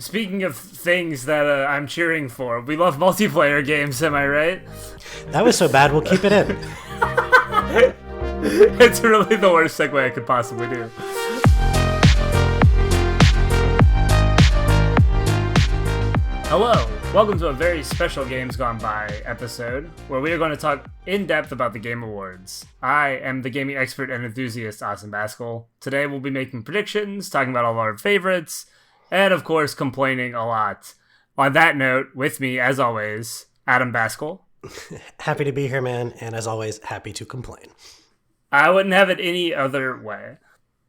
Speaking of things that I'm cheering for, we love multiplayer games, am I right? That was so bad, we'll keep it in. It's really the worst segue I could possibly do. Hello, welcome to a very special Games Gone By episode, where we are going to talk in depth about the Game Awards. I am the gaming expert and enthusiast, Austin Baskell. Today we'll be making predictions, talking about all of our favorites, and of course, complaining a lot. On that note, with me, as always, Adam Baskell. Happy to be here, man, and as always, happy to complain. I wouldn't have it any other way.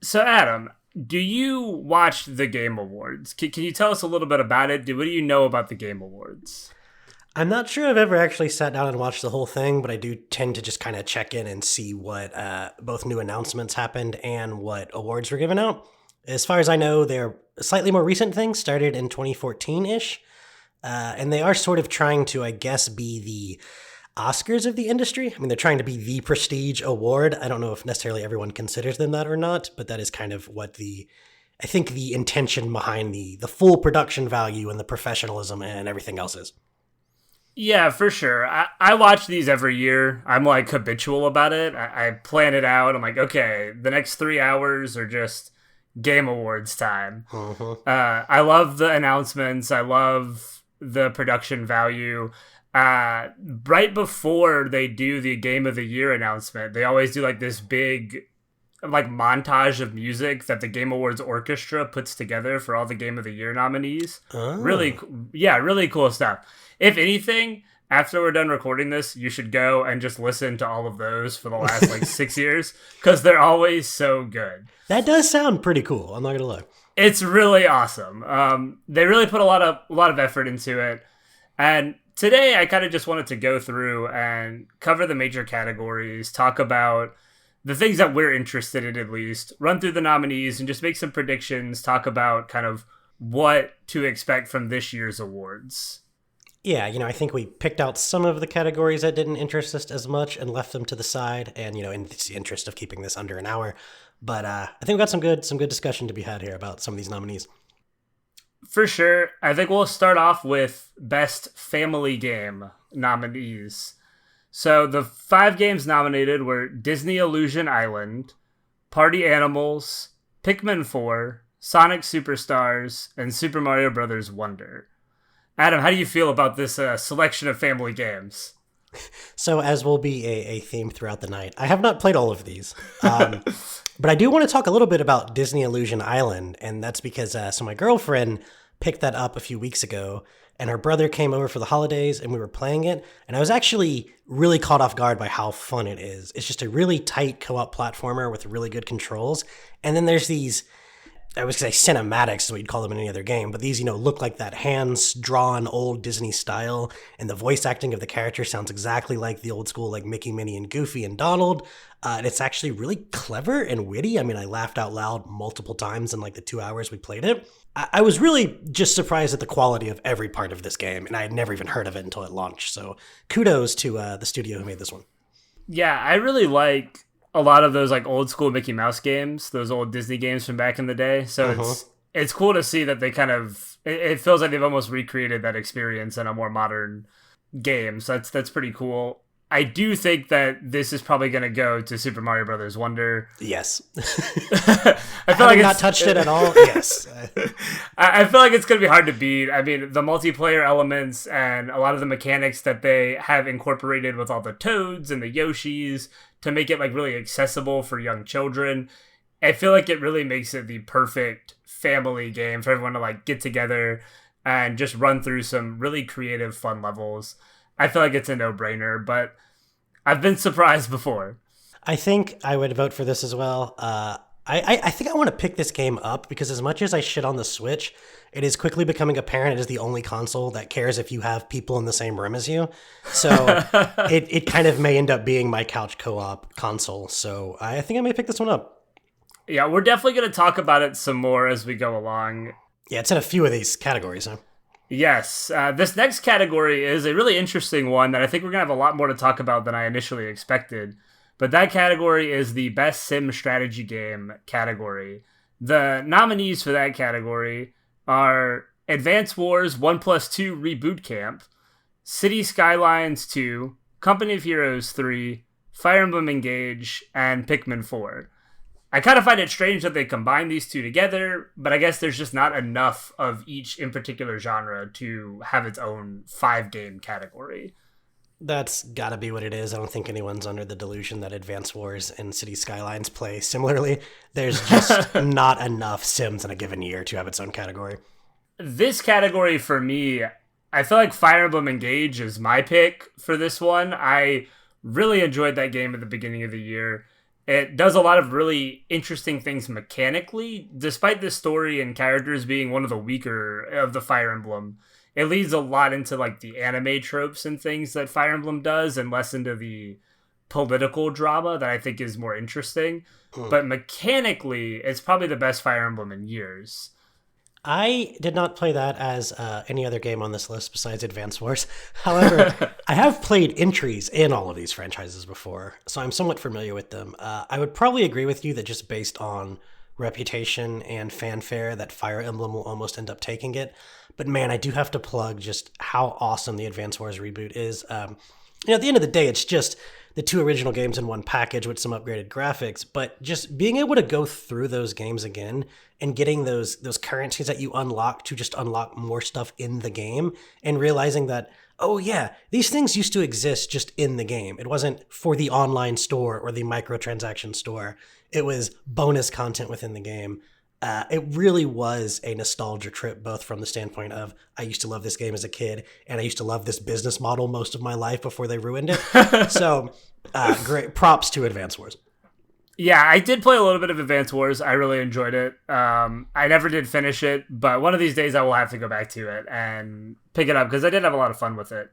So, Adam, do you watch the Game Awards? Can you tell us a little bit about it? What do you know about the Game Awards? I'm not sure I've ever actually sat down and watched the whole thing, but I do tend to just kind of check in and see what both new announcements happened and what awards were given out. As far as I know, they're slightly more recent things, started in 2014-ish, and they are sort of trying to, I guess, be the Oscars of the industry. I mean, they're trying to be the prestige award. I don't know if necessarily everyone considers them that or not, but that is kind of what I think the intention behind the full production value and the professionalism and everything else is. Yeah, for sure. I watch these every year. I'm like habitual about it. I plan it out. I'm like, okay, the next 3 hours are just Game Awards time. I love the announcements. I love the production value. Right before they do the Game of the Year announcement, they always do like this big like montage of music that the Game Awards orchestra puts together for all the Game of the Year nominees. Really cool stuff. If anything, after we're done recording this, you should go and just listen to all of those for the last like 6 years, because they're always so good. That does sound pretty cool. I'm not gonna lie. It's really awesome. They really put a lot of effort into it, and today I kind of just wanted to go through and cover the major categories, talk about the things that we're interested in, at least run through the nominees and just make some predictions, talk about kind of what to expect from this year's awards. Yeah, I think we picked out some of the categories that didn't interest us as much and left them to the side, and in the interest of keeping this under an hour. But I think we got some good discussion to be had here about some of these nominees. For sure. I think we'll start off with Best Family Game nominees. So the 5 games nominated were Disney Illusion Island, Party Animals, Pikmin 4, Sonic Superstars, and Super Mario Bros. Wonder. Adam, how do you feel about this selection of family games? So, as will be a theme throughout the night, I have not played all of these. But I do want to talk a little bit about Disney Illusion Island, and that's because so my girlfriend picked that up a few weeks ago, and her brother came over for the holidays, and we were playing it, and I was actually really caught off guard by how fun it is. It's just a really tight co-op platformer with really good controls, and then there's these, I was going to say cinematics is what you'd call them in any other game, but these, look like that hands-drawn old Disney style, and the voice acting of the character sounds exactly like the old school, like Mickey, Minnie, and Goofy, and Donald, and it's actually really clever and witty. I mean, I laughed out loud multiple times in like the 2 hours we played it. I was really just surprised at the quality of every part of this game, and I had never even heard of it until it launched, so kudos to the studio who made this one. Yeah, I really like a lot of those like old school Mickey Mouse games, those old Disney games from back in the day. So it's cool to see that they kind of, it feels like they've almost recreated that experience in a more modern game. So that's pretty cool. I do think that this is probably going to go to Super Mario Bros. Wonder. Yes. I feel like not touched it at all. Yes. I feel like it's going to be hard to beat. I mean, the multiplayer elements and a lot of the mechanics that they have incorporated with all the Toads and the Yoshis to make it like really accessible for young children. I feel like it really makes it the perfect family game for everyone to like get together and just run through some really creative, fun levels. I feel like it's a no-brainer, but I've been surprised before. I think I would vote for this as well. I think I want to pick this game up because as much as I shit on the Switch, it is quickly becoming apparent it is the only console that cares if you have people in the same room as you. So it kind of may end up being my couch co-op console. So I think I may pick this one up. Yeah, we're definitely going to talk about it some more as we go along. Yeah, it's in a few of these categories, huh? Yes. This next category is a really interesting one that I think we're going to have a lot more to talk about than I initially expected. But that category is the Best Sim Strategy Game category. The nominees for that category are Advance Wars 1+2 Reboot Camp, City Skylines 2, Company of Heroes 3, Fire Emblem Engage, and Pikmin 4. I kind of find it strange that they combine these two together, but I guess there's just not enough of each in particular genre to have its own 5-game category. That's gotta be what it is. I don't think anyone's under the delusion that Advance Wars and City Skylines play similarly. There's just not enough Sims in a given year to have its own category. This category for me, I feel like Fire Emblem Engage is my pick for this one. I really enjoyed that game at the beginning of the year. It does a lot of really interesting things mechanically, despite the story and characters being one of the weaker of the Fire Emblem. It leads a lot into like the anime tropes and things that Fire Emblem does, and less into the political drama that I think is more interesting. But mechanically, it's probably the best Fire Emblem in years. I did not play that as any other game on this list besides Advance Wars. However, I have played entries in all of these franchises before, so I'm somewhat familiar with them. I would probably agree with you that just based on reputation and fanfare that Fire Emblem will almost end up taking it. But man, I do have to plug just how awesome the Advance Wars reboot is. At the end of the day, it's just the two original games in one package with some upgraded graphics, but just being able to go through those games again and getting those currencies that you unlock to just unlock more stuff in the game, and realizing that, oh yeah, these things used to exist just in the game. It wasn't for the online store or the microtransaction store. It was bonus content within the game. It really was a nostalgia trip, both from the standpoint of I used to love this game as a kid, and I used to love this business model most of my life before they ruined it. So, great props to Advance Wars. Yeah, I did play a little bit of Advance Wars. I really enjoyed it. I never did finish it, but one of these days I will have to go back to it and pick it up because I did have a lot of fun with it.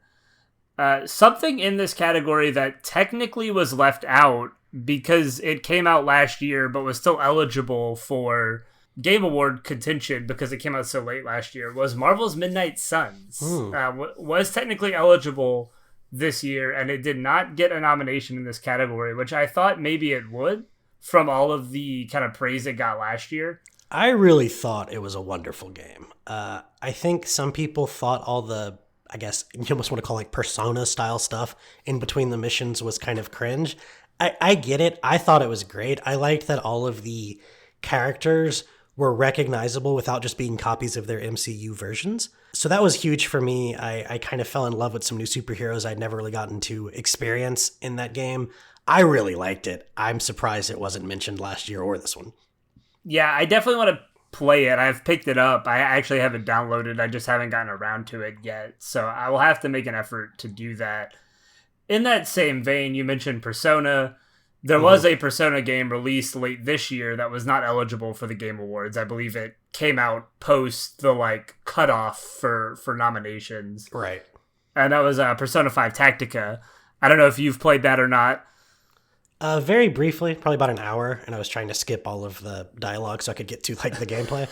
Something in this category that technically was left out because it came out last year but was still eligible for Game Award contention because it came out so late last year was Marvel's Midnight Suns. Was technically eligible this year, and it did not get a nomination in this category, which I thought maybe it would from all of the kind of praise it got last year. I really thought it was a wonderful game. I think some people thought all the, I guess you almost want to call like Persona style stuff in between the missions was kind of cringe. I get it. I thought it was great. I liked that all of the characters were recognizable without just being copies of their MCU versions. So that was huge for me. I kind of fell in love with some new superheroes I'd never really gotten to experience in that game. I really liked it. I'm surprised it wasn't mentioned last year or this one. Yeah, I definitely want to play it. I've picked it up. I actually haven't downloaded. I just haven't gotten around to it yet. So I will have to make an effort to do that. In that same vein, you mentioned Persona. There was a Persona game released late this year that was not eligible for the Game Awards. I believe it came out post the cutoff for nominations. Right. And that was Persona 5 Tactica. I don't know if you've played that or not. Very briefly, probably about an hour, and I was trying to skip all of the dialogue so I could get to the gameplay.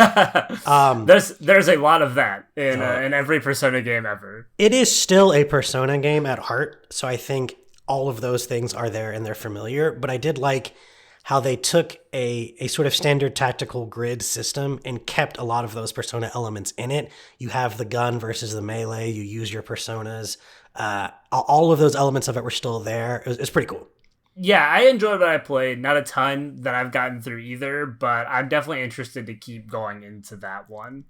There's a lot of that in every Persona game ever. It is still a Persona game at heart, so I think all of those things are there and they're familiar, but I did like how they took a sort of standard tactical grid system and kept a lot of those Persona elements in it. You have the gun versus the melee, you use your personas. All of those elements of it were still there. It was pretty cool. Yeah, I enjoyed what I played. Not a ton that I've gotten through either, but I'm definitely interested to keep going into that one.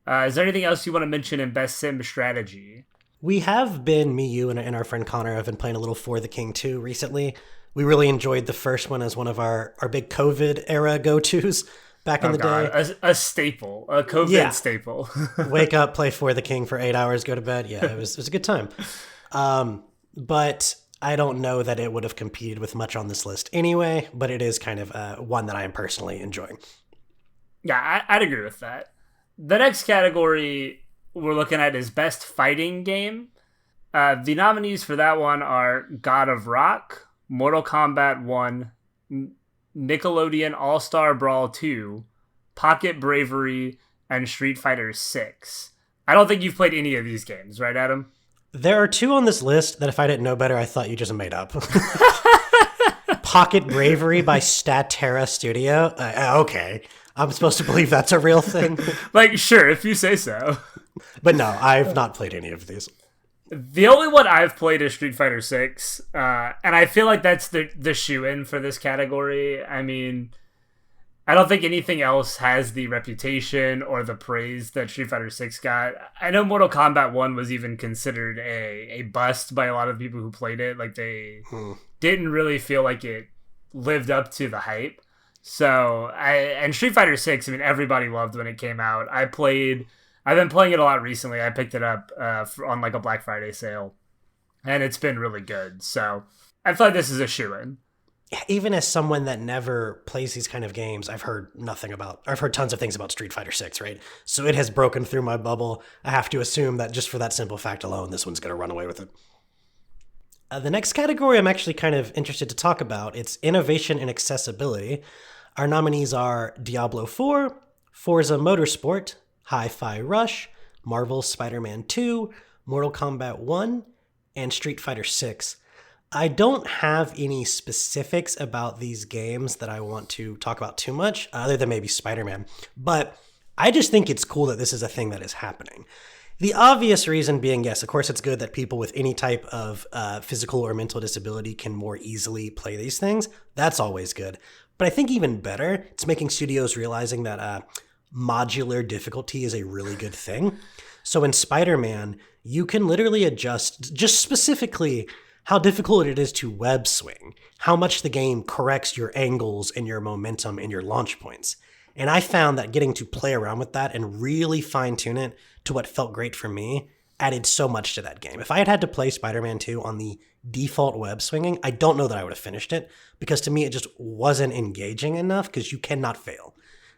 Is there anything else you want to mention in Best Sim Strategy? We have been, me, you, and our friend Connor have been playing a little For the King 2 recently. We really enjoyed the first one as one of our big COVID era go-tos back in the day. A staple, a COVID staple. Wake up, play For the King for 8 hours, go to bed. Yeah, it was a good time. But I don't know that it would have competed with much on this list anyway, but it is kind of one that I am personally enjoying. Yeah, I'd agree with that. The next category we're looking at is Best Fighting Game. The nominees for that one are God of Rock, Mortal Kombat 1, Nickelodeon All-Star Brawl 2, Pocket Bravery, and Street Fighter 6. I don't think you've played any of these games, right, Adam? There are two on this list that if I didn't know better, I thought you just made up. Pocket Bravery by Statera Studio. Okay. I'm supposed to believe that's a real thing. Sure, if you say so. But no, I've not played any of these. The only one I've played is Street Fighter 6, and I feel like that's the shoe-in for this category. I mean, I don't think anything else has the reputation or the praise that Street Fighter 6 got. I know Mortal Kombat 1 was even considered a bust by a lot of people who played it. Like, they didn't really feel like it lived up to the hype. So, and Street Fighter 6, I mean, everybody loved when it came out. I've been playing it a lot recently. I picked it up on like a Black Friday sale, and it's been really good. So I feel like this is a shoo-in. Even as someone that never plays these kind of games, I've heard tons of things about Street Fighter 6, right? So it has broken through my bubble. I have to assume that just for that simple fact alone, this one's going to run away with it. The next category I'm actually kind of interested to talk about. It's innovation and accessibility. Our nominees are Diablo 4, Forza Motorsport, Hi-Fi Rush, Marvel's Spider-Man 2, Mortal Kombat 1, and Street Fighter 6. I don't have any specifics about these games that I want to talk about too much, other than maybe Spider-Man, but I just think it's cool that this is a thing that is happening. The obvious reason being, yes, of course it's good that people with any type of physical or mental disability can more easily play these things. That's always good. But I think even better, it's making studios realizing that modular difficulty is a really good thing. So in Spider-Man, you can literally adjust just specifically how difficult it is to web swing, how much the game corrects your angles and your momentum and your launch points. And I found that getting to play around with that and really fine-tune it to what felt great for me added so much to that game. If I had to play Spider-Man 2 on the default web swinging, I don't know that I would have finished it, because to me it just wasn't engaging enough, because you cannot fail.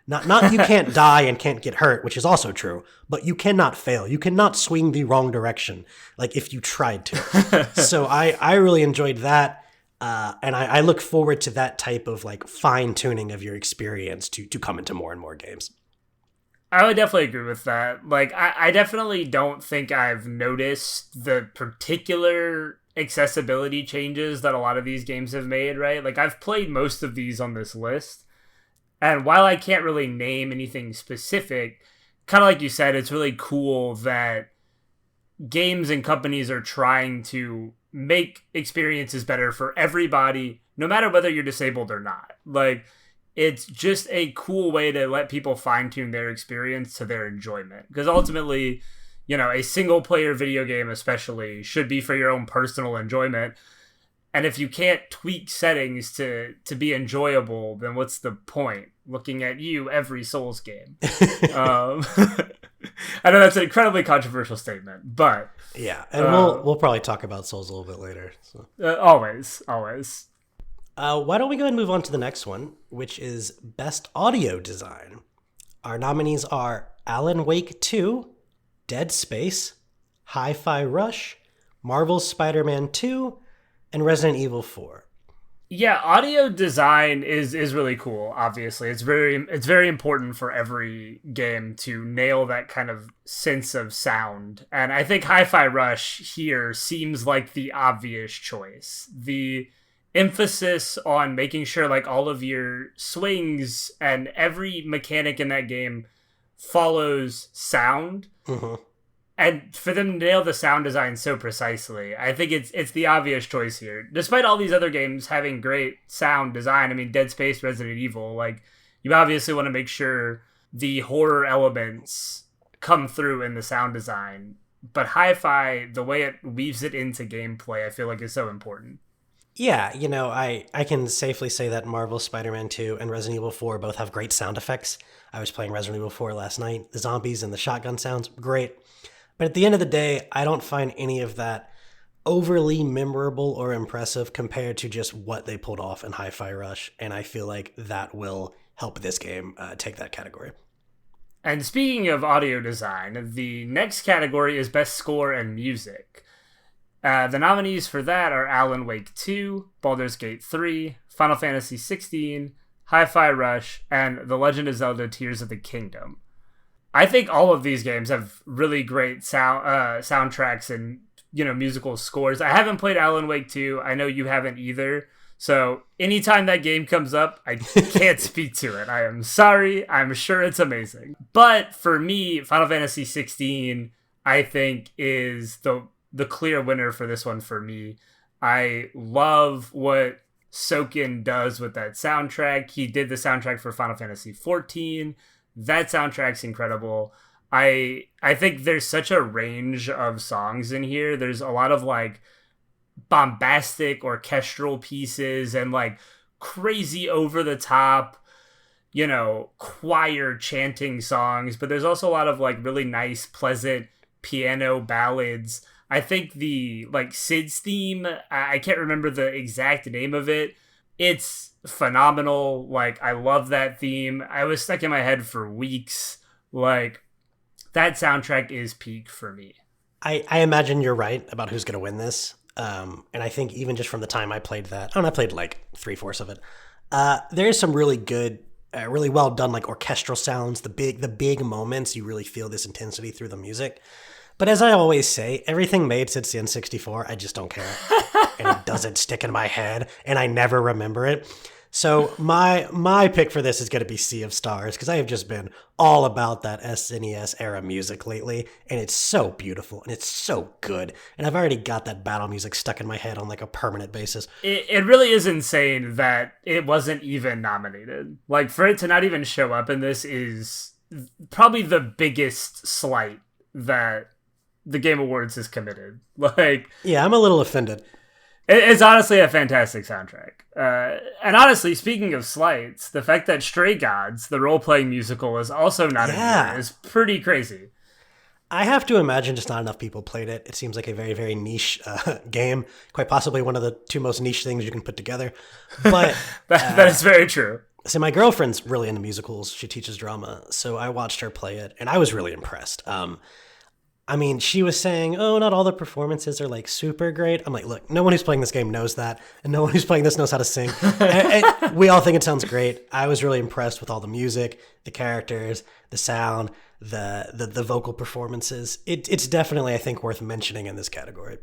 Not you can't die and can't get hurt, which is also true, but you cannot fail. You cannot swing the wrong direction, like if you tried to. So I really enjoyed that, and I look forward to that type of like fine-tuning of your experience to come into more and more games. I would definitely agree with that. Like, I definitely don't think I've noticed the particular accessibility changes that a lot of these games have made, right? Like, I've played most of these on this list, and while I can't really name anything specific, kind of like you said, it's really cool that games and companies are trying to make experiences better for everybody, no matter whether you're disabled or not. Like, it's just a cool way to let people fine-tune their experience to their enjoyment. Because ultimately, you know, a single-player video game especially should be for your own personal enjoyment. And if you can't tweak settings to be enjoyable, then what's the point? Looking at you every Souls game. I know that's an incredibly controversial statement, but yeah, and we'll probably talk about Souls a little bit later. So. Always. Why don't we go ahead and move on to the next one, which is Best Audio Design. Our nominees are Alan Wake 2, Dead Space, Hi-Fi Rush, Marvel's Spider-Man 2, and Resident Evil 4. Yeah, audio design is really cool, obviously. It's very important for every game to nail that kind of sense of sound. And I think Hi-Fi Rush here seems like the obvious choice. The emphasis on making sure like all of your swings and every mechanic in that game follows sound. Mm-hmm. And for them to nail the sound design so precisely, I think it's the obvious choice here. Despite all these other games having great sound design, I mean, Dead Space, Resident Evil, like, you obviously want to make sure the horror elements come through in the sound design. But Hi-Fi, the way it weaves it into gameplay, I feel like is so important. Yeah, you know, I can safely say that Marvel's Spider-Man 2 and Resident Evil 4 both have great sound effects. I was playing Resident Evil 4 last night. The zombies and the shotgun sounds, great. But at the end of the day, I don't find any of that overly memorable or impressive compared to just what they pulled off in Hi-Fi Rush, and I feel like that will help this game take that category. And speaking of audio design, the next category is Best Score and Music. The nominees for that are Alan Wake 2, Baldur's Gate 3, Final Fantasy 16, Hi-Fi Rush, and The Legend of Zelda Tears of the Kingdom. I think all of these games have really great soundtracks and, you know, musical scores. I haven't played Alan Wake 2. I know you haven't either. So anytime that game comes up, I can't speak to it. I am sorry. I'm sure it's amazing. But for me, Final Fantasy 16, I think, is the clear winner for this one for me. I love what Soken does with that soundtrack. He did the soundtrack for Final Fantasy 14. That soundtrack's incredible. I think there's such a range of songs in here. There's a lot of like bombastic orchestral pieces and like crazy over the top, choir chanting songs, but there's also a lot of like really nice, pleasant piano ballads. I think the like Sid's theme, I can't remember the exact name of it. It's phenomenal. Like, I love that theme. I was stuck in my head for weeks. Like, that soundtrack is peak for me. I imagine you're right about who's going to win this. And I think even just from the time I played that, I played like 3/4 of it. There's some really good, really well done like orchestral sounds. The big moments, you really feel this intensity through the music. But as I always say, everything made since the N64, I just don't care. And it doesn't stick in my head, and I never remember it. So my pick for this is going to be Sea of Stars, because I have just been all about that SNES era music lately, and it's so beautiful, and it's so good. And I've already got that battle music stuck in my head on like a permanent basis. It really is insane that it wasn't even nominated. Like, for it to not even show up in this is probably the biggest slight that the Game Awards has committed. Like, yeah, I'm a little offended. It's honestly a fantastic soundtrack. And honestly, speaking of slights, the fact that Stray Gods, the role-playing musical, is also not in here is pretty crazy. I have to imagine just not enough people played it. It seems like a very, very niche game. Quite possibly one of the two most niche things you can put together. But that is very true. So my girlfriend's really into musicals. She teaches drama. So I watched her play it, and I was really impressed. She was saying, oh, not all the performances are like super great. I'm like, look, no one who's playing this game knows that. And no one who's playing this knows how to sing. And we all think it sounds great. I was really impressed with all the music, the characters, the sound, the vocal performances. It's definitely, I think, worth mentioning in this category.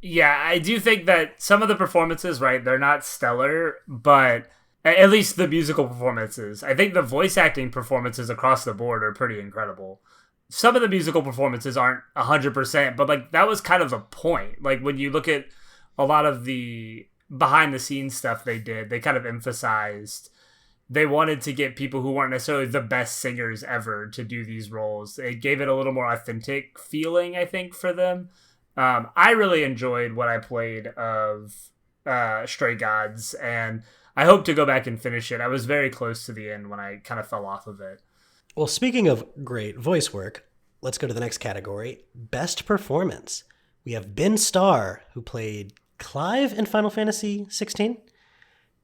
Yeah, I do think that some of the performances, right, they're not stellar, but at least the musical performances. I think the voice acting performances across the board are pretty incredible. Some of the musical performances aren't 100%, but like that was kind of the point. Like, when you look at a lot of the behind the scenes stuff they did, they kind of emphasized they wanted to get people who weren't necessarily the best singers ever to do these roles. It gave it a little more authentic feeling, I think, for them. I really enjoyed what I played of Stray Gods, and I hope to go back and finish it. I was very close to the end when I kind of fell off of it. Well, speaking of great voice work, let's go to the next category, Best Performance. We have Ben Starr, who played Clive in Final Fantasy 16.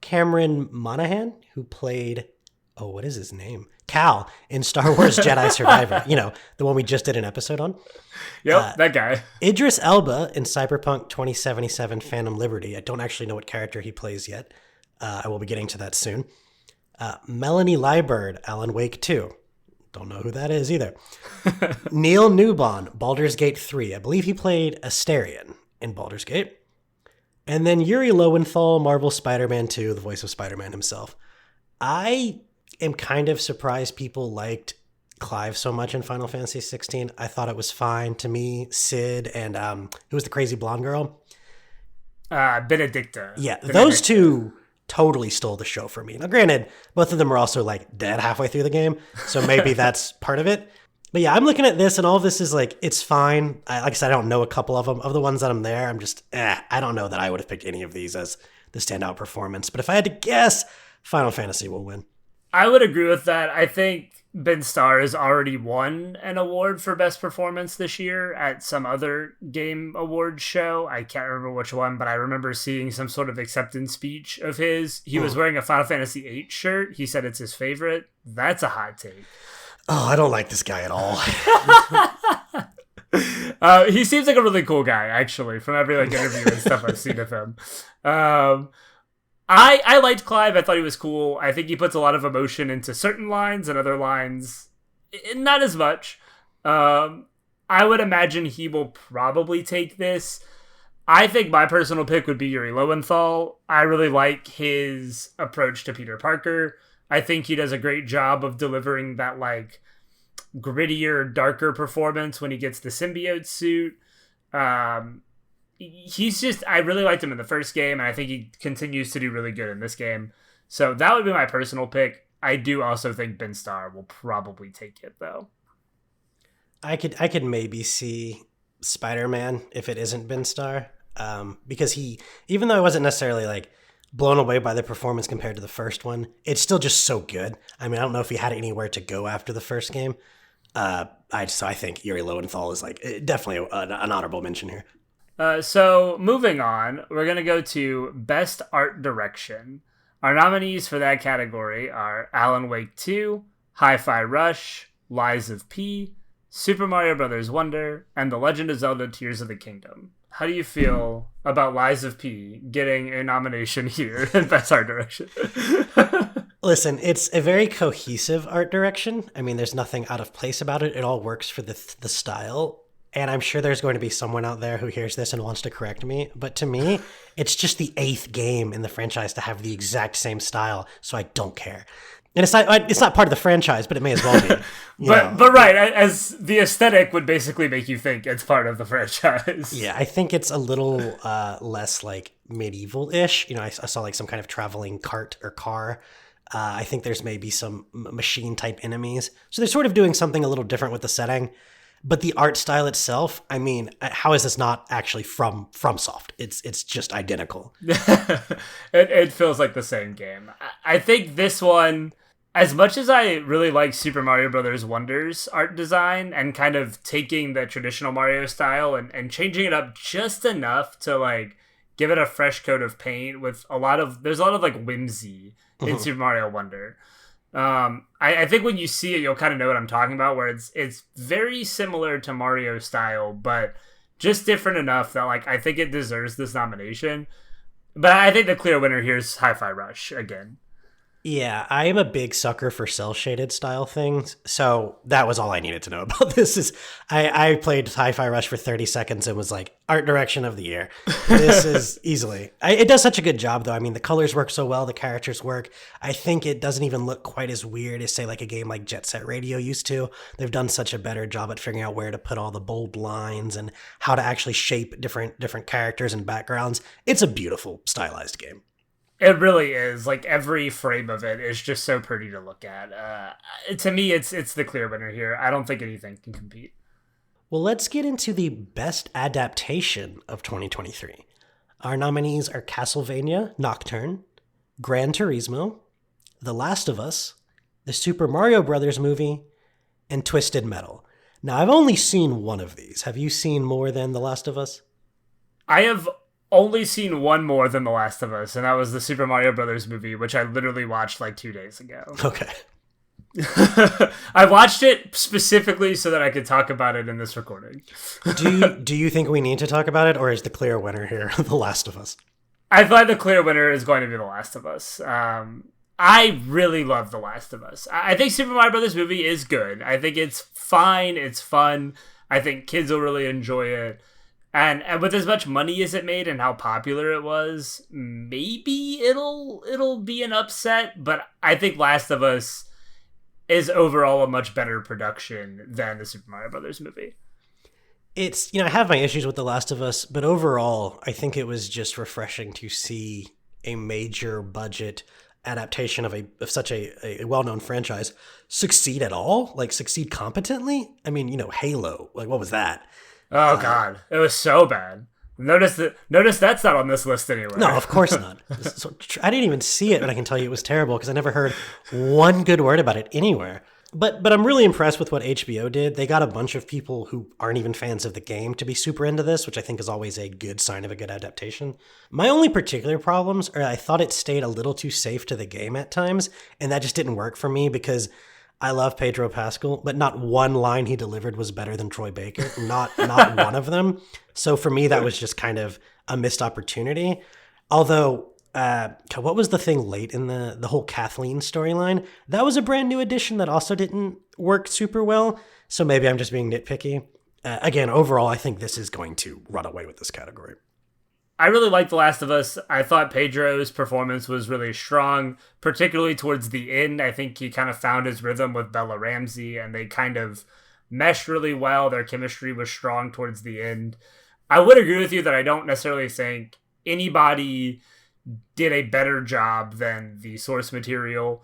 Cameron Monaghan, who played, what is his name? Cal in Star Wars Jedi Survivor. The one we just did an episode on. Yep, that guy. Idris Elba in Cyberpunk 2077 Phantom Liberty. I don't actually know what character he plays yet. I will be getting to that soon. Melanie Liburd, Alan Wake 2. Don't know who that is either. Neil Newbon, Baldur's Gate 3. I believe he played Astarion in Baldur's Gate. And then Yuri Lowenthal, Marvel Spider-Man 2, the voice of Spider-Man himself. I am kind of surprised people liked Clive so much in Final Fantasy 16. I thought it was fine. To me, Sid and who was the crazy blonde girl? Benedicta. Yeah, those two totally stole the show for me. Now, granted, both of them were also like dead halfway through the game, so maybe that's part of it. But yeah, I'm looking at this, and all of this is like, it's fine. Like I said, I don't know a couple of them. Of the ones that I'm there, I'm just, I don't know that I would have picked any of these as the standout performance. But if I had to guess, Final Fantasy will win. I would agree with that. I think Ben Starr has already won an award for Best Performance this year at some other game awards show. I can't remember which one, but I remember seeing some sort of acceptance speech of his. He was wearing a Final Fantasy VIII shirt. He said it's his favorite. That's a hot take. Oh, I don't like this guy at all. He seems like a really cool guy, actually, from every interview and stuff I've seen of him. I liked Clive. I thought he was cool. I think he puts a lot of emotion into certain lines, and other lines, not as much. I would imagine he will probably take this. I think my personal pick would be Yuri Lowenthal. I really like his approach to Peter Parker. I think he does a great job of delivering that like grittier, darker performance when he gets the symbiote suit. He's just, I really liked him in the first game, and I think he continues to do really good in this game. So that would be my personal pick. I do also think Ben Starr will probably take it, though. I could maybe see Spider-Man if it isn't Ben Starr, because he, even though I wasn't necessarily like blown away by the performance compared to the first one, it's still just so good. I mean, I don't know if he had anywhere to go after the first game. I think Yuri Lowenthal is like definitely an honorable mention here. So moving on, we're gonna go to Best Art Direction. Our nominees for that category are Alan Wake 2, Hi-Fi Rush, Lies of P, Super Mario Bros. Wonder, and The Legend of Zelda Tears of the Kingdom. How do you feel about Lies of P getting a nomination here in Best Art Direction? Listen, it's a very cohesive art direction. I mean, there's nothing out of place about it. It all works for the style. And I'm sure there's going to be someone out there who hears this and wants to correct me. But to me, it's just the 8th game in the franchise to have the exact same style. So I don't care. And it's not part of the franchise, but it may as well be. But right, as the aesthetic would basically make you think it's part of the franchise. Yeah, I think it's a little less like medieval-ish. I saw like some kind of traveling cart or car. I think there's maybe some machine-type enemies. So they're sort of doing something a little different with the setting. But the art style itself, I mean, how is this not actually from FromSoft? It's just identical. It feels like the same game. I think this one, as much as I really like Super Mario Bros. Wonder's art design and kind of taking the traditional Mario style and changing it up just enough to like give it a fresh coat of paint with there's a lot of like whimsy in Super Mario Wonder. I think when you see it, you'll kind of know what I'm talking about, where it's very similar to Mario style, but just different enough that like I think it deserves this nomination. But I think the clear winner here is Hi-Fi Rush again. Yeah, I am a big sucker for cel-shaded style things, so that was all I needed to know about this. Is I played Hi-Fi Rush for 30 seconds and was like, art direction of the year. This is easily. It does such a good job, though. I mean, the colors work so well, the characters work. I think it doesn't even look quite as weird as, say, like a game like Jet Set Radio used to. They've done such a better job at figuring out where to put all the bold lines and how to actually shape different characters and backgrounds. It's a beautiful, stylized game. It really is. Like every frame of it is just so pretty to look at. To me, it's the clear winner here. I don't think anything can compete. Well, let's get into the best adaptation of 2023. Our nominees are Castlevania Nocturne, Gran Turismo, The Last of Us, the Super Mario Bros. Movie, and Twisted Metal. Now, I've only seen one of these. Have you seen more than The Last of Us? I have only seen one more than The Last of Us, and that was the Super Mario Brothers movie, which I literally watched like 2 days ago. Okay. I watched it specifically so that I could talk about it in this recording. Do you think we need to talk about it, or is the clear winner here The Last of Us? I thought the clear winner is going to be The Last of Us. I really love The Last of Us. I think Super Mario Brothers movie is good. I think it's fine. It's fun. I think kids will really enjoy it. And with as much money as it made and how popular it was, maybe it'll be an upset. But I think Last of Us is overall a much better production than the Super Mario Brothers movie. It's, I have my issues with The Last of Us, but overall, I think it was just refreshing to see a major budget adaptation of such a well-known franchise succeed at all, like succeed competently. I mean, Halo, like what was that? Oh God, it was so bad. Notice that's not on this list anywhere. No, of course not. So, I didn't even see it, but I can tell you it was terrible because I never heard one good word about it anywhere. But I'm really impressed with what HBO did. They got a bunch of people who aren't even fans of the game to be super into this, which I think is always a good sign of a good adaptation. My only particular problems are I thought it stayed a little too safe to the game at times, and that just didn't work for me because I love Pedro Pascal, but not one line he delivered was better than Troy Baker. Not one of them. So for me, that was just kind of a missed opportunity. Although, what was the thing late in the whole Kathleen storyline? That was a brand new addition that also didn't work super well. So maybe I'm just being nitpicky. Again, overall, I think this is going to run away with this category. I really liked The Last of Us. I thought Pedro's performance was really strong, particularly towards the end. I think he kind of found his rhythm with Bella Ramsey, and they kind of meshed really well. Their chemistry was strong towards the end. I would agree with you that I don't necessarily think anybody did a better job than the source material.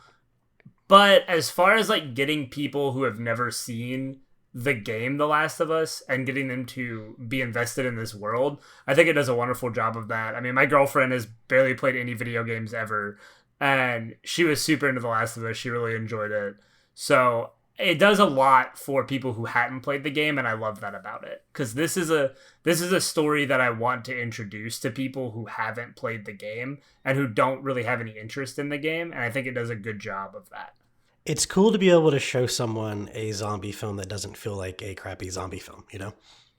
But as far as like getting people who have never seen the game The Last of Us and getting them to be invested in this world, I think it does a wonderful job of that. I mean, my girlfriend has barely played any video games ever, and she was super into The Last of Us. She really enjoyed it. So it does a lot for people who hadn't played the game, and I love that about it, because this is a story that I want to introduce to people who haven't played the game and who don't really have any interest in the game, and I think it does a good job of that. It's cool to be able to show someone a zombie film that doesn't feel like a crappy zombie film, you know?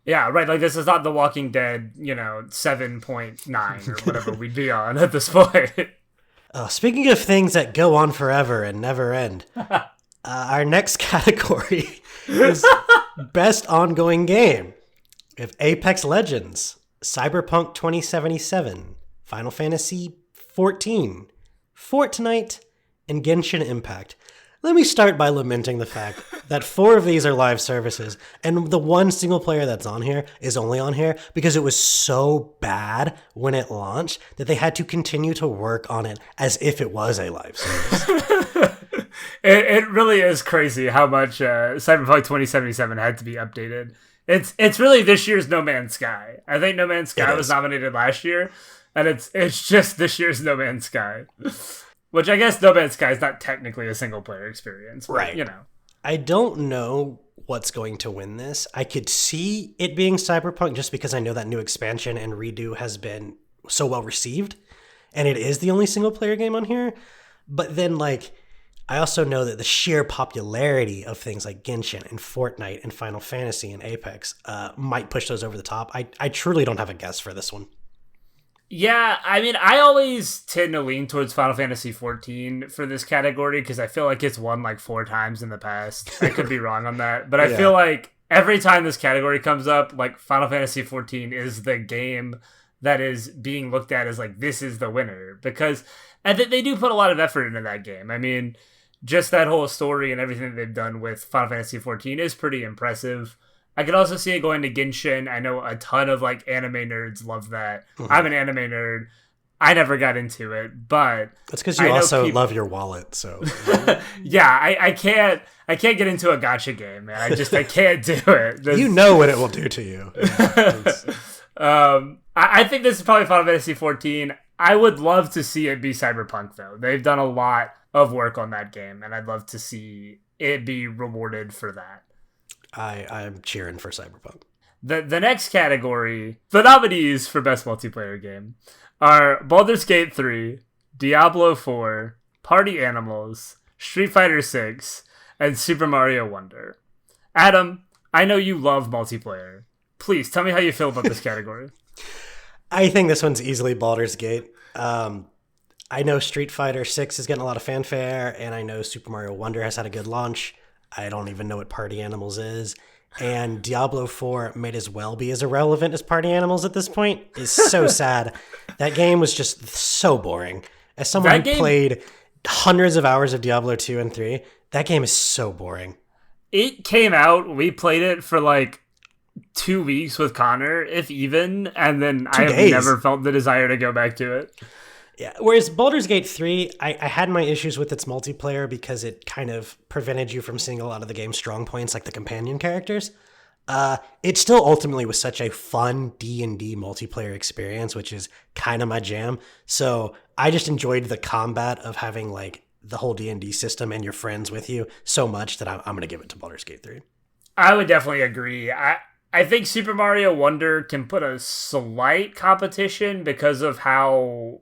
Yeah, right. Like, this is not The Walking Dead, 7.9 or whatever we'd be on at this point. Speaking of things that go on forever and never end, our next category is Best Ongoing Game. We have Apex Legends, Cyberpunk 2077, Final Fantasy XIV, Fortnite, and Genshin Impact. Let me start by lamenting the fact that 4 of these are live services, and the one single player that's on here is only on here because it was so bad when it launched that they had to continue to work on it as if it was a live service. It really is crazy how much Cyberpunk 2077 had to be updated. It's really this year's No Man's Sky. I think No Man's Sky was nominated last year, and it's just this year's No Man's Sky. Which I guess No Man's Sky is not technically a single-player experience. But, right. I don't know what's going to win this. I could see it being Cyberpunk just because I know that new expansion and redo has been so well received. And it is the only single-player game on here. But then, I also know that the sheer popularity of things like Genshin and Fortnite and Final Fantasy and Apex might push those over the top. I truly don't have a guess for this one. Yeah, I mean, I always tend to lean towards Final Fantasy XIV for this category because I feel like it's won 4 times in the past. I could be wrong on that, but I feel like every time this category comes up, Final Fantasy XIV is the game that is being looked at as this is the winner, because they do put a lot of effort into that game. I mean, just that whole story and everything that they've done with Final Fantasy XIV is pretty impressive. I could also see it going to Genshin. I know a ton of anime nerds love that. Mm-hmm. I'm an anime nerd. I never got into it, but that's because you also love your wallet. So yeah, I can't get into a gacha game, man. I can't do it. You know what it will do to you. I think this is probably Final Fantasy XIV. I would love to see it be Cyberpunk, though. They've done a lot of work on that game, and I'd love to see it be rewarded for that. I'm cheering for Cyberpunk. The next category, the nominees for Best Multiplayer Game, are Baldur's Gate 3, Diablo 4, Party Animals, Street Fighter 6, and Super Mario Wonder. Adam, I know you love multiplayer. Please tell me how you feel about this category. I think this one's easily Baldur's Gate. I know Street Fighter 6 is getting a lot of fanfare, and I know Super Mario Wonder has had a good launch. I don't even know what Party Animals is. And Diablo 4 might as well be as irrelevant as Party Animals at this point. It's so sad. That game was just so boring. As someone who played hundreds of hours of Diablo 2 and 3, that game is so boring. It came out, we played it for 2 weeks with Connor, if even, and then I have never felt the desire to go back to it. Yeah, whereas Baldur's Gate 3, I had my issues with its multiplayer because it kind of prevented you from seeing a lot of the game's strong points, like the companion characters. It still ultimately was such a fun D&D multiplayer experience, which is kind of my jam. So I just enjoyed the combat of having the whole D&D system and your friends with you so much that I'm going to give it to Baldur's Gate 3. I would definitely agree. I think Super Mario Wonder can put a slight competition because of how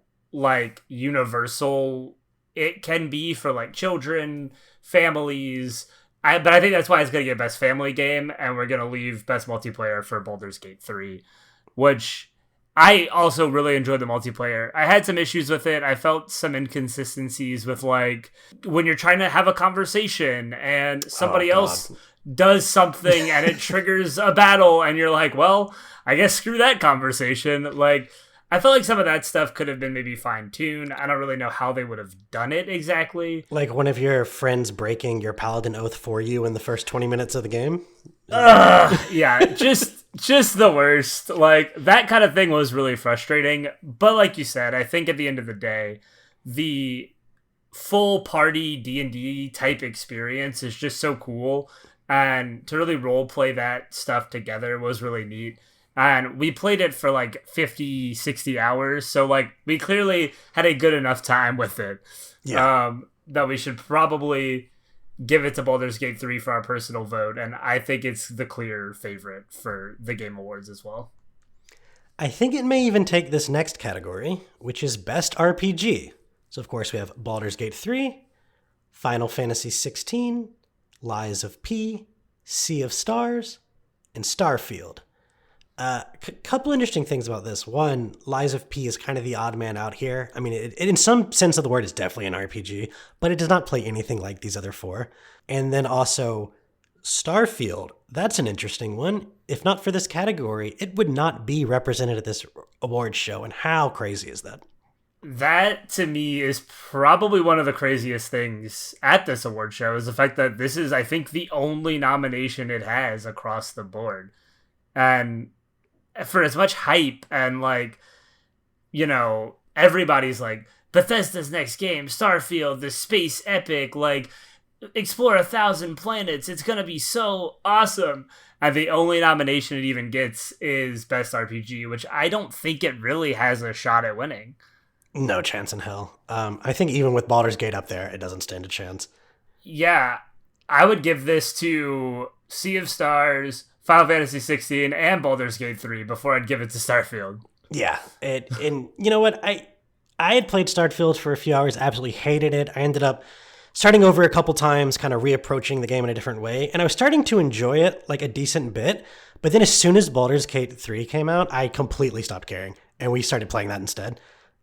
universal it can be for children, families. But I think that's why it's going to get Best Family Game, and we're going to leave Best Multiplayer for Baldur's Gate 3, which I also really enjoyed the multiplayer. I had some issues with it. I felt some inconsistencies with when you're trying to have a conversation and somebody else does something and it triggers a battle and you're well, I guess screw that conversation. I felt like some of that stuff could have been maybe fine-tuned. I don't really know how they would have done it exactly. Like one of your friends breaking your paladin oath for you in the first 20 minutes of the game? Yeah, just the worst. Like, that kind of thing was really frustrating. But like you said, I think at the end of the day, the full party D&D type experience is just so cool. And to really role play that stuff together was really neat. And we played it for like 50, 60 hours. So like we clearly had a good enough time with it. Yeah. That we should probably give it to Baldur's Gate 3 for our personal vote. And I think it's the clear favorite for the Game Awards as well. I think it may even take this next category, which is Best RPG. So, of course, we have Baldur's Gate 3, Final Fantasy 16, Lies of P, Sea of Stars, and Starfield. Couple interesting things about this. One, Lies of P is kind of the odd man out here. I mean, it in some sense of the word is definitely an RPG, but it does not play anything like these other four. And then also, Starfield, that's an interesting one. If not for this category, it would not be represented at this awards show. And how crazy is that? That, to me, is probably one of the craziest things at this award show, is the fact that this is, I think, the only nomination it has across the board. And for as much hype and, like, you know, everybody's like, Bethesda's next game, Starfield, the space epic, like, explore 1,000 planets, it's gonna be so awesome. And the only nomination it even gets is Best RPG, which I don't think it really has a shot at winning. No chance in hell. I think even with Baldur's Gate up there, it doesn't stand a chance. Yeah, I would give this to Sea of Stars, Final Fantasy 16, and Baldur's Gate 3 before I'd give it to Starfield. Yeah, and you know what? I had played Starfield for a few hours, absolutely hated it. I ended up starting over a couple times, kind of reapproaching the game in a different way, and I was starting to enjoy it like a decent bit. But then as soon as Baldur's Gate 3 came out, I completely stopped caring, and we started playing that instead.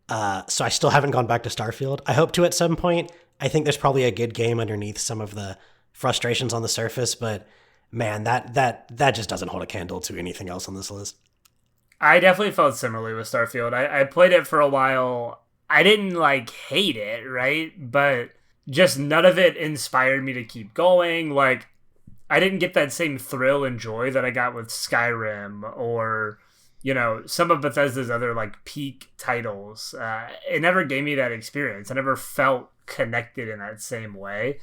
So I still haven't gone back to Starfield. I hope to at some point. I think there's probably a good game underneath some of the frustrations on the surface, but man, that just doesn't hold a candle to anything else on this list. I definitely felt similarly with Starfield. I played it for a while. I didn't, like, hate it, right? But just none of it inspired me to keep going. Like, I didn't get that same thrill and joy that I got with Skyrim or, you know, some of Bethesda's other, like, peak titles. It never gave me that experience. I never felt connected in that same way.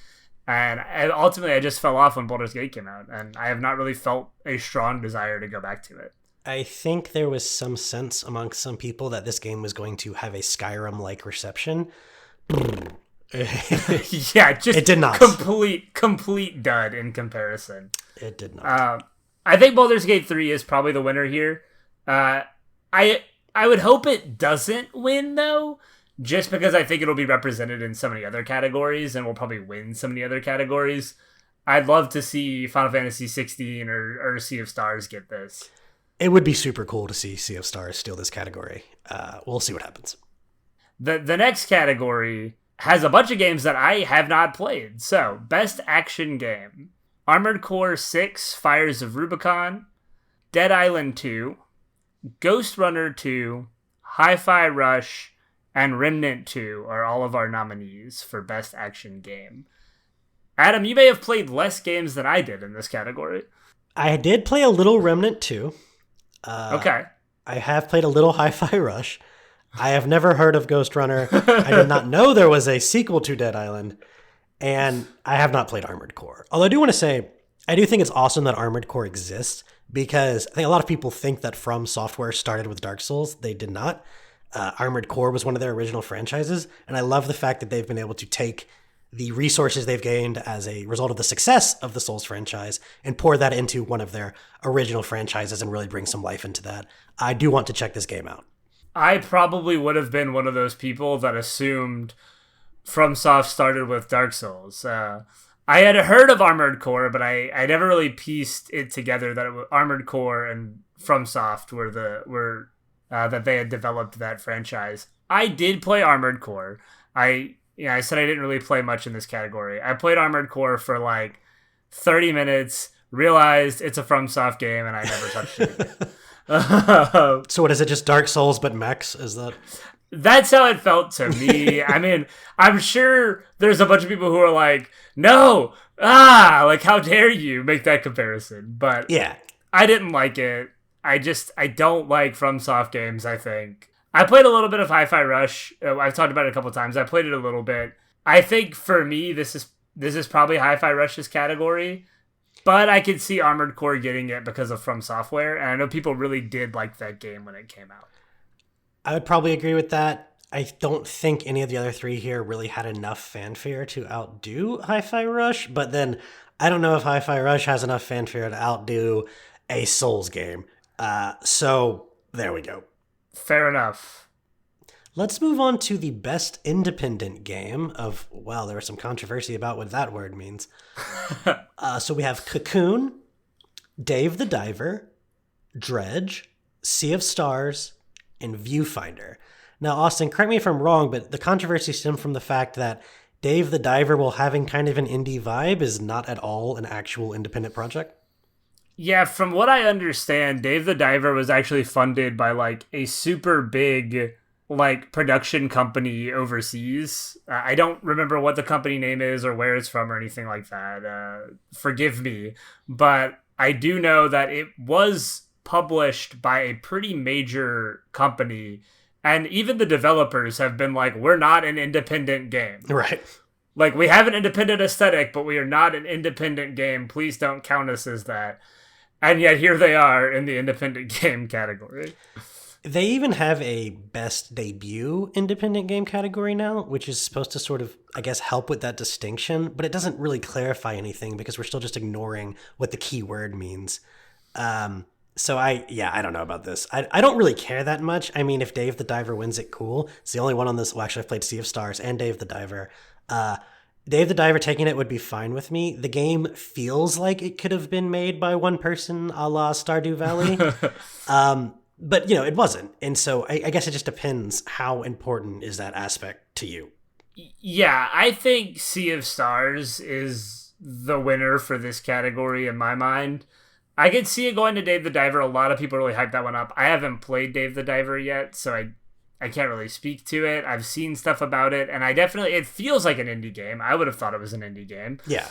And ultimately, I just fell off when Baldur's Gate came out. And I have not really felt a strong desire to go back to it. I think there was some sense amongst some people that this game was going to have a Skyrim-like reception. Yeah, just it did not. Complete dud in comparison. It did not. I think Baldur's Gate 3 is probably the winner here. I would hope it doesn't win, though, just because I think it'll be represented in so many other categories and will probably win so many other categories. I'd love to see Final Fantasy 16 or Sea of Stars get this. It would be super cool to see Sea of Stars steal this category. We'll see what happens. The next category has a bunch of games that I have not played. So, Best Action Game. Armored Core 6, Fires of Rubicon, Dead Island 2, Ghost Runner 2, Hi-Fi Rush, and Remnant 2 are all of our nominees for Best Action Game. Adam, you may have played less games than I did in this category. I did play a little Remnant 2. Okay. I have played a little Hi-Fi Rush. I have never heard of Ghost Runner. I did not know there was a sequel to Dead Island. And I have not played Armored Core. Although I do want to say, I do think it's awesome that Armored Core exists, because I think a lot of people think that From Software started with Dark Souls. They did not. Armored Core was one of their original franchises, and I love the fact that they've been able to take the resources they've gained as a result of the success of the Souls franchise and pour that into one of their original franchises and really bring some life into that. I do want to check this game out. I probably would have been one of those people that assumed FromSoft started with Dark Souls. I had heard of Armored Core, but I never really pieced it together that it was Armored Core and FromSoft were that they had developed that franchise. I did play Armored Core. I said I didn't really play much in this category. I played Armored Core for like 30 minutes, realized it's a FromSoft game, and I never touched it again. So what is it? Just Dark Souls but mechs? Is that? That's how it felt to me. I mean, I'm sure there's a bunch of people who are like, no, like how dare you make that comparison? But Yeah. I didn't like it. I don't like FromSoft games, I think. I played a little bit of Hi-Fi Rush. I've talked about it a couple times. I played it a little bit. I think for me, this is probably Hi-Fi Rush's category. But I could see Armored Core getting it because of From Software. And I know people really did like that game when it came out. I would probably agree with that. I don't think any of the other three here really had enough fanfare to outdo Hi-Fi Rush, but then I don't know if Hi-Fi Rush has enough fanfare to outdo a Souls game. So there we go. Fair enough. Let's move on to the best independent game of, wow, there was some controversy about what that word means. So we have Cocoon, Dave the Diver, Dredge, Sea of Stars, and Viewfinder. Now, Austin, correct me if I'm wrong, but the controversy stemmed from the fact that Dave the Diver, while having kind of an indie vibe, is not at all an actual independent project. Yeah, from what I understand, Dave the Diver was actually funded by like a super big like production company overseas. I don't remember what the company name is or where it's from or anything like that. Forgive me, but I do know that it was published by a pretty major company, and even the developers have been like, we're not an independent game. Right. Like, we have an independent aesthetic, but we are not an independent game. Please don't count us as that. And yet here they are in the independent game category. They even have a best debut independent game category now, which is supposed to sort of, I guess, help with that distinction, but it doesn't really clarify anything because we're still just ignoring what the key word means. So I don't know about this. I don't really care that much. I mean, if Dave the Diver wins it, cool. It's the only one on this. Well, actually, I've played Sea of Stars and Dave the Diver. Dave the Diver taking it would be fine with me. The game feels like it could have been made by one person, a la Stardew Valley. But, you know, it wasn't. And so I guess it just depends how important is that aspect to you. Yeah, I think Sea of Stars is the winner for this category in my mind. I could see it going to Dave the Diver. A lot of people really hyped that one up. I haven't played Dave the Diver yet, so I can't really speak to it. I've seen stuff about it, and it feels like an indie game. I would have thought it was an indie game. Yeah.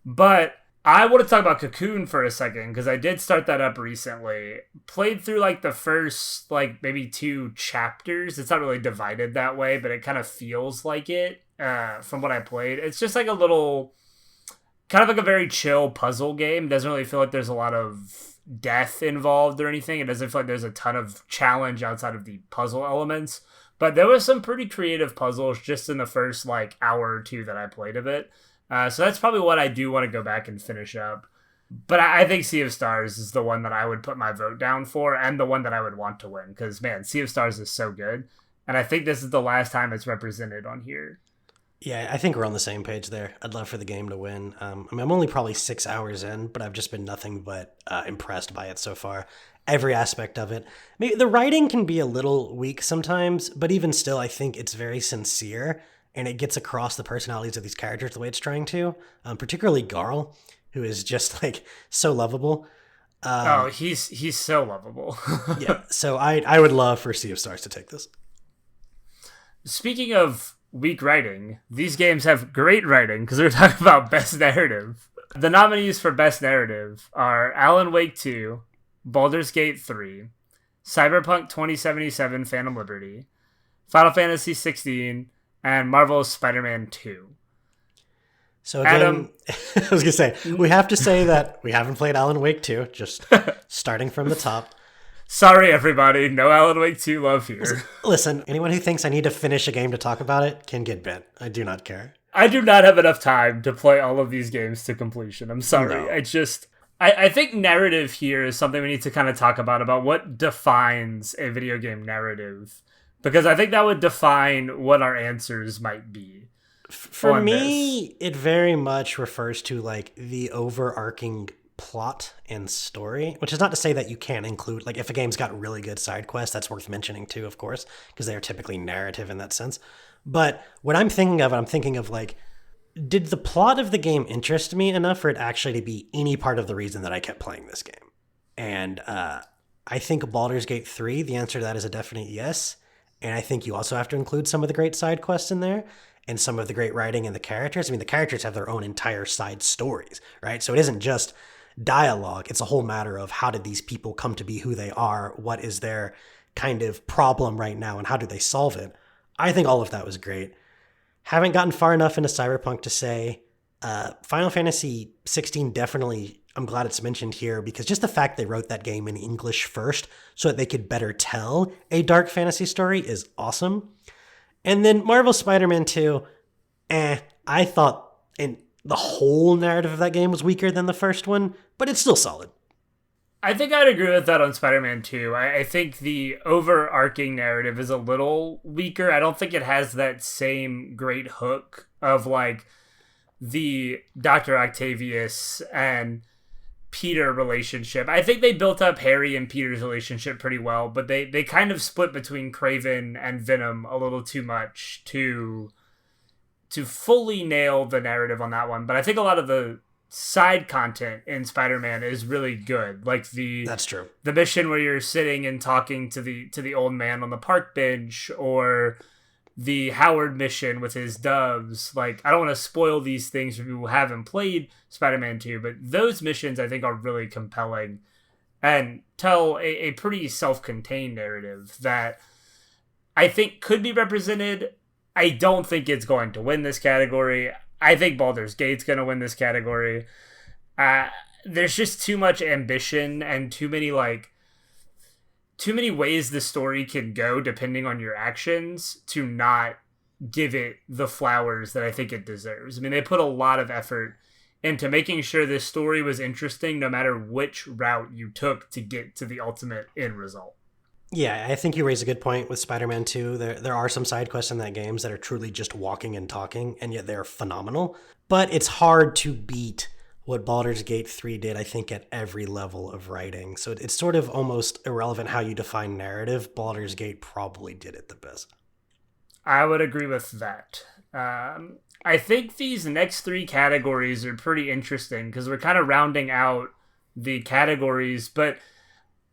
But I want to talk about Cocoon for a second, because I did start that up recently. Played through like the first like maybe 2 chapters. It's not really divided that way, but it kind of feels like it from what I played. It's just like a little, kind of like a very chill puzzle game. It doesn't really feel like there's a lot of death involved or anything. It doesn't feel like there's a ton of challenge outside of the puzzle elements. But there was some pretty creative puzzles just in the first like hour or 2 that I played of it. So that's probably what I do want to go back and finish up. But I think Sea of Stars is the one that I would put my vote down for, and the one that I would want to win. Because, man, Sea of Stars is so good. And I think this is the last time it's represented on here. Yeah, I think we're on the same page there. I'd love for the game to win. I mean, I'm only probably 6 hours in, but I've just been nothing but impressed by it so far. Every aspect of it. Maybe the writing can be a little weak sometimes, but even still, I think it's very sincere, and it gets across the personalities of these characters the way it's trying to. Particularly Garl, who is just like so lovable. He's so lovable. Yeah, so I would love for Sea of Stars to take this. Speaking of weak writing, these games have great writing, because we're talking about Best Narrative. The nominees for Best Narrative are Alan Wake 2, Baldur's Gate 3, Cyberpunk 2077 Phantom Liberty, Final Fantasy 16, and Marvel's Spider-Man 2. So again, Adam, I was going to say, we have to say that we haven't played Alan Wake 2, just starting from the top. Sorry, everybody. No Alan Wake 2 love here. Listen, anyone who thinks I need to finish a game to talk about it can get bent. I do not care. I do not have enough time to play all of these games to completion. I'm sorry. No. I think narrative here is something we need to kind of talk about what defines a video game narrative. Because I think that would define what our answers might be. For me, it very much refers to like the overarching plot and story, which is not to say that you can't include, like, if a game's got really good side quests, that's worth mentioning too, of course, because they are typically narrative in that sense. But what I'm thinking of like, did the plot of the game interest me enough for it actually to be any part of the reason that I kept playing this game? And I think Baldur's Gate 3, the answer to that is a definite yes. And I think you also have to include some of the great side quests in there and some of the great writing and the characters. I mean, the characters have their own entire side stories, right? So it isn't just dialogue. It's a whole matter of how did these people come to be who they are? What is their kind of problem right now and how do they solve it? I think all of that was great. Haven't gotten far enough into Cyberpunk to say. Final Fantasy 16 definitely, I'm glad it's mentioned here because just the fact they wrote that game in English first so that they could better tell a dark fantasy story is awesome. And then Marvel Spider-Man 2, I thought the whole narrative of that game was weaker than the first one, but it's still solid. I think I'd agree with that on Spider-Man 2. I think the overarching narrative is a little weaker. I don't think it has that same great hook of like the Dr. Octavius and Peter relationship. I think they built up Harry and Peter's relationship pretty well, but they kind of split between Kraven and Venom a little too much to fully nail the narrative on that one. But I think a lot of the side content in Spider-Man is really good. Like That's true. The mission where you're sitting and talking to the old man on the park bench, or the Howard mission with his doves. Like, I don't want to spoil these things for people who haven't played Spider-Man 2, but those missions I think are really compelling and tell a pretty self-contained narrative that I think could be represented. I don't think it's going to win this category. I think Baldur's Gate's going to win this category. There's just too much ambition and too many ways the story can go depending on your actions to not give it the flowers that I think it deserves. I mean, they put a lot of effort into making sure this story was interesting no matter which route you took to get to the ultimate end result. Yeah, I think you raise a good point with Spider-Man 2. There are some side quests in that game that are truly just walking and talking, and yet they're phenomenal. But it's hard to beat what Baldur's Gate 3 did, I think, at every level of writing. So it's sort of almost irrelevant how you define narrative. Baldur's Gate probably did it the best. I would agree with that. I think these next three categories are pretty interesting because we're kind of rounding out the categories, but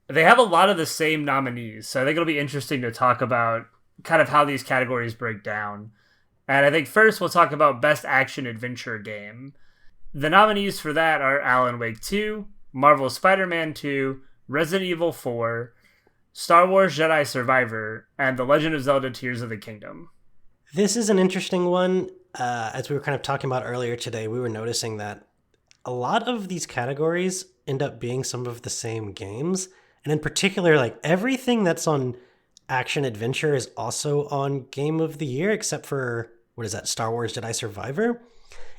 they have a lot of the same nominees. So I think it'll be interesting to talk about kind of how these categories break down. And I think first we'll talk about Best Action Adventure Game. The nominees for that are Alan Wake 2, Marvel Spider-Man 2, Resident Evil 4, Star Wars Jedi Survivor, and The Legend of Zelda Tears of the Kingdom. This is an interesting one. As we were kind of talking about earlier today, we were noticing that a lot of these categories end up being some of the same games. And in particular, like everything that's on Action Adventure is also on Game of the Year, except for, what is that, Star Wars Jedi Survivor?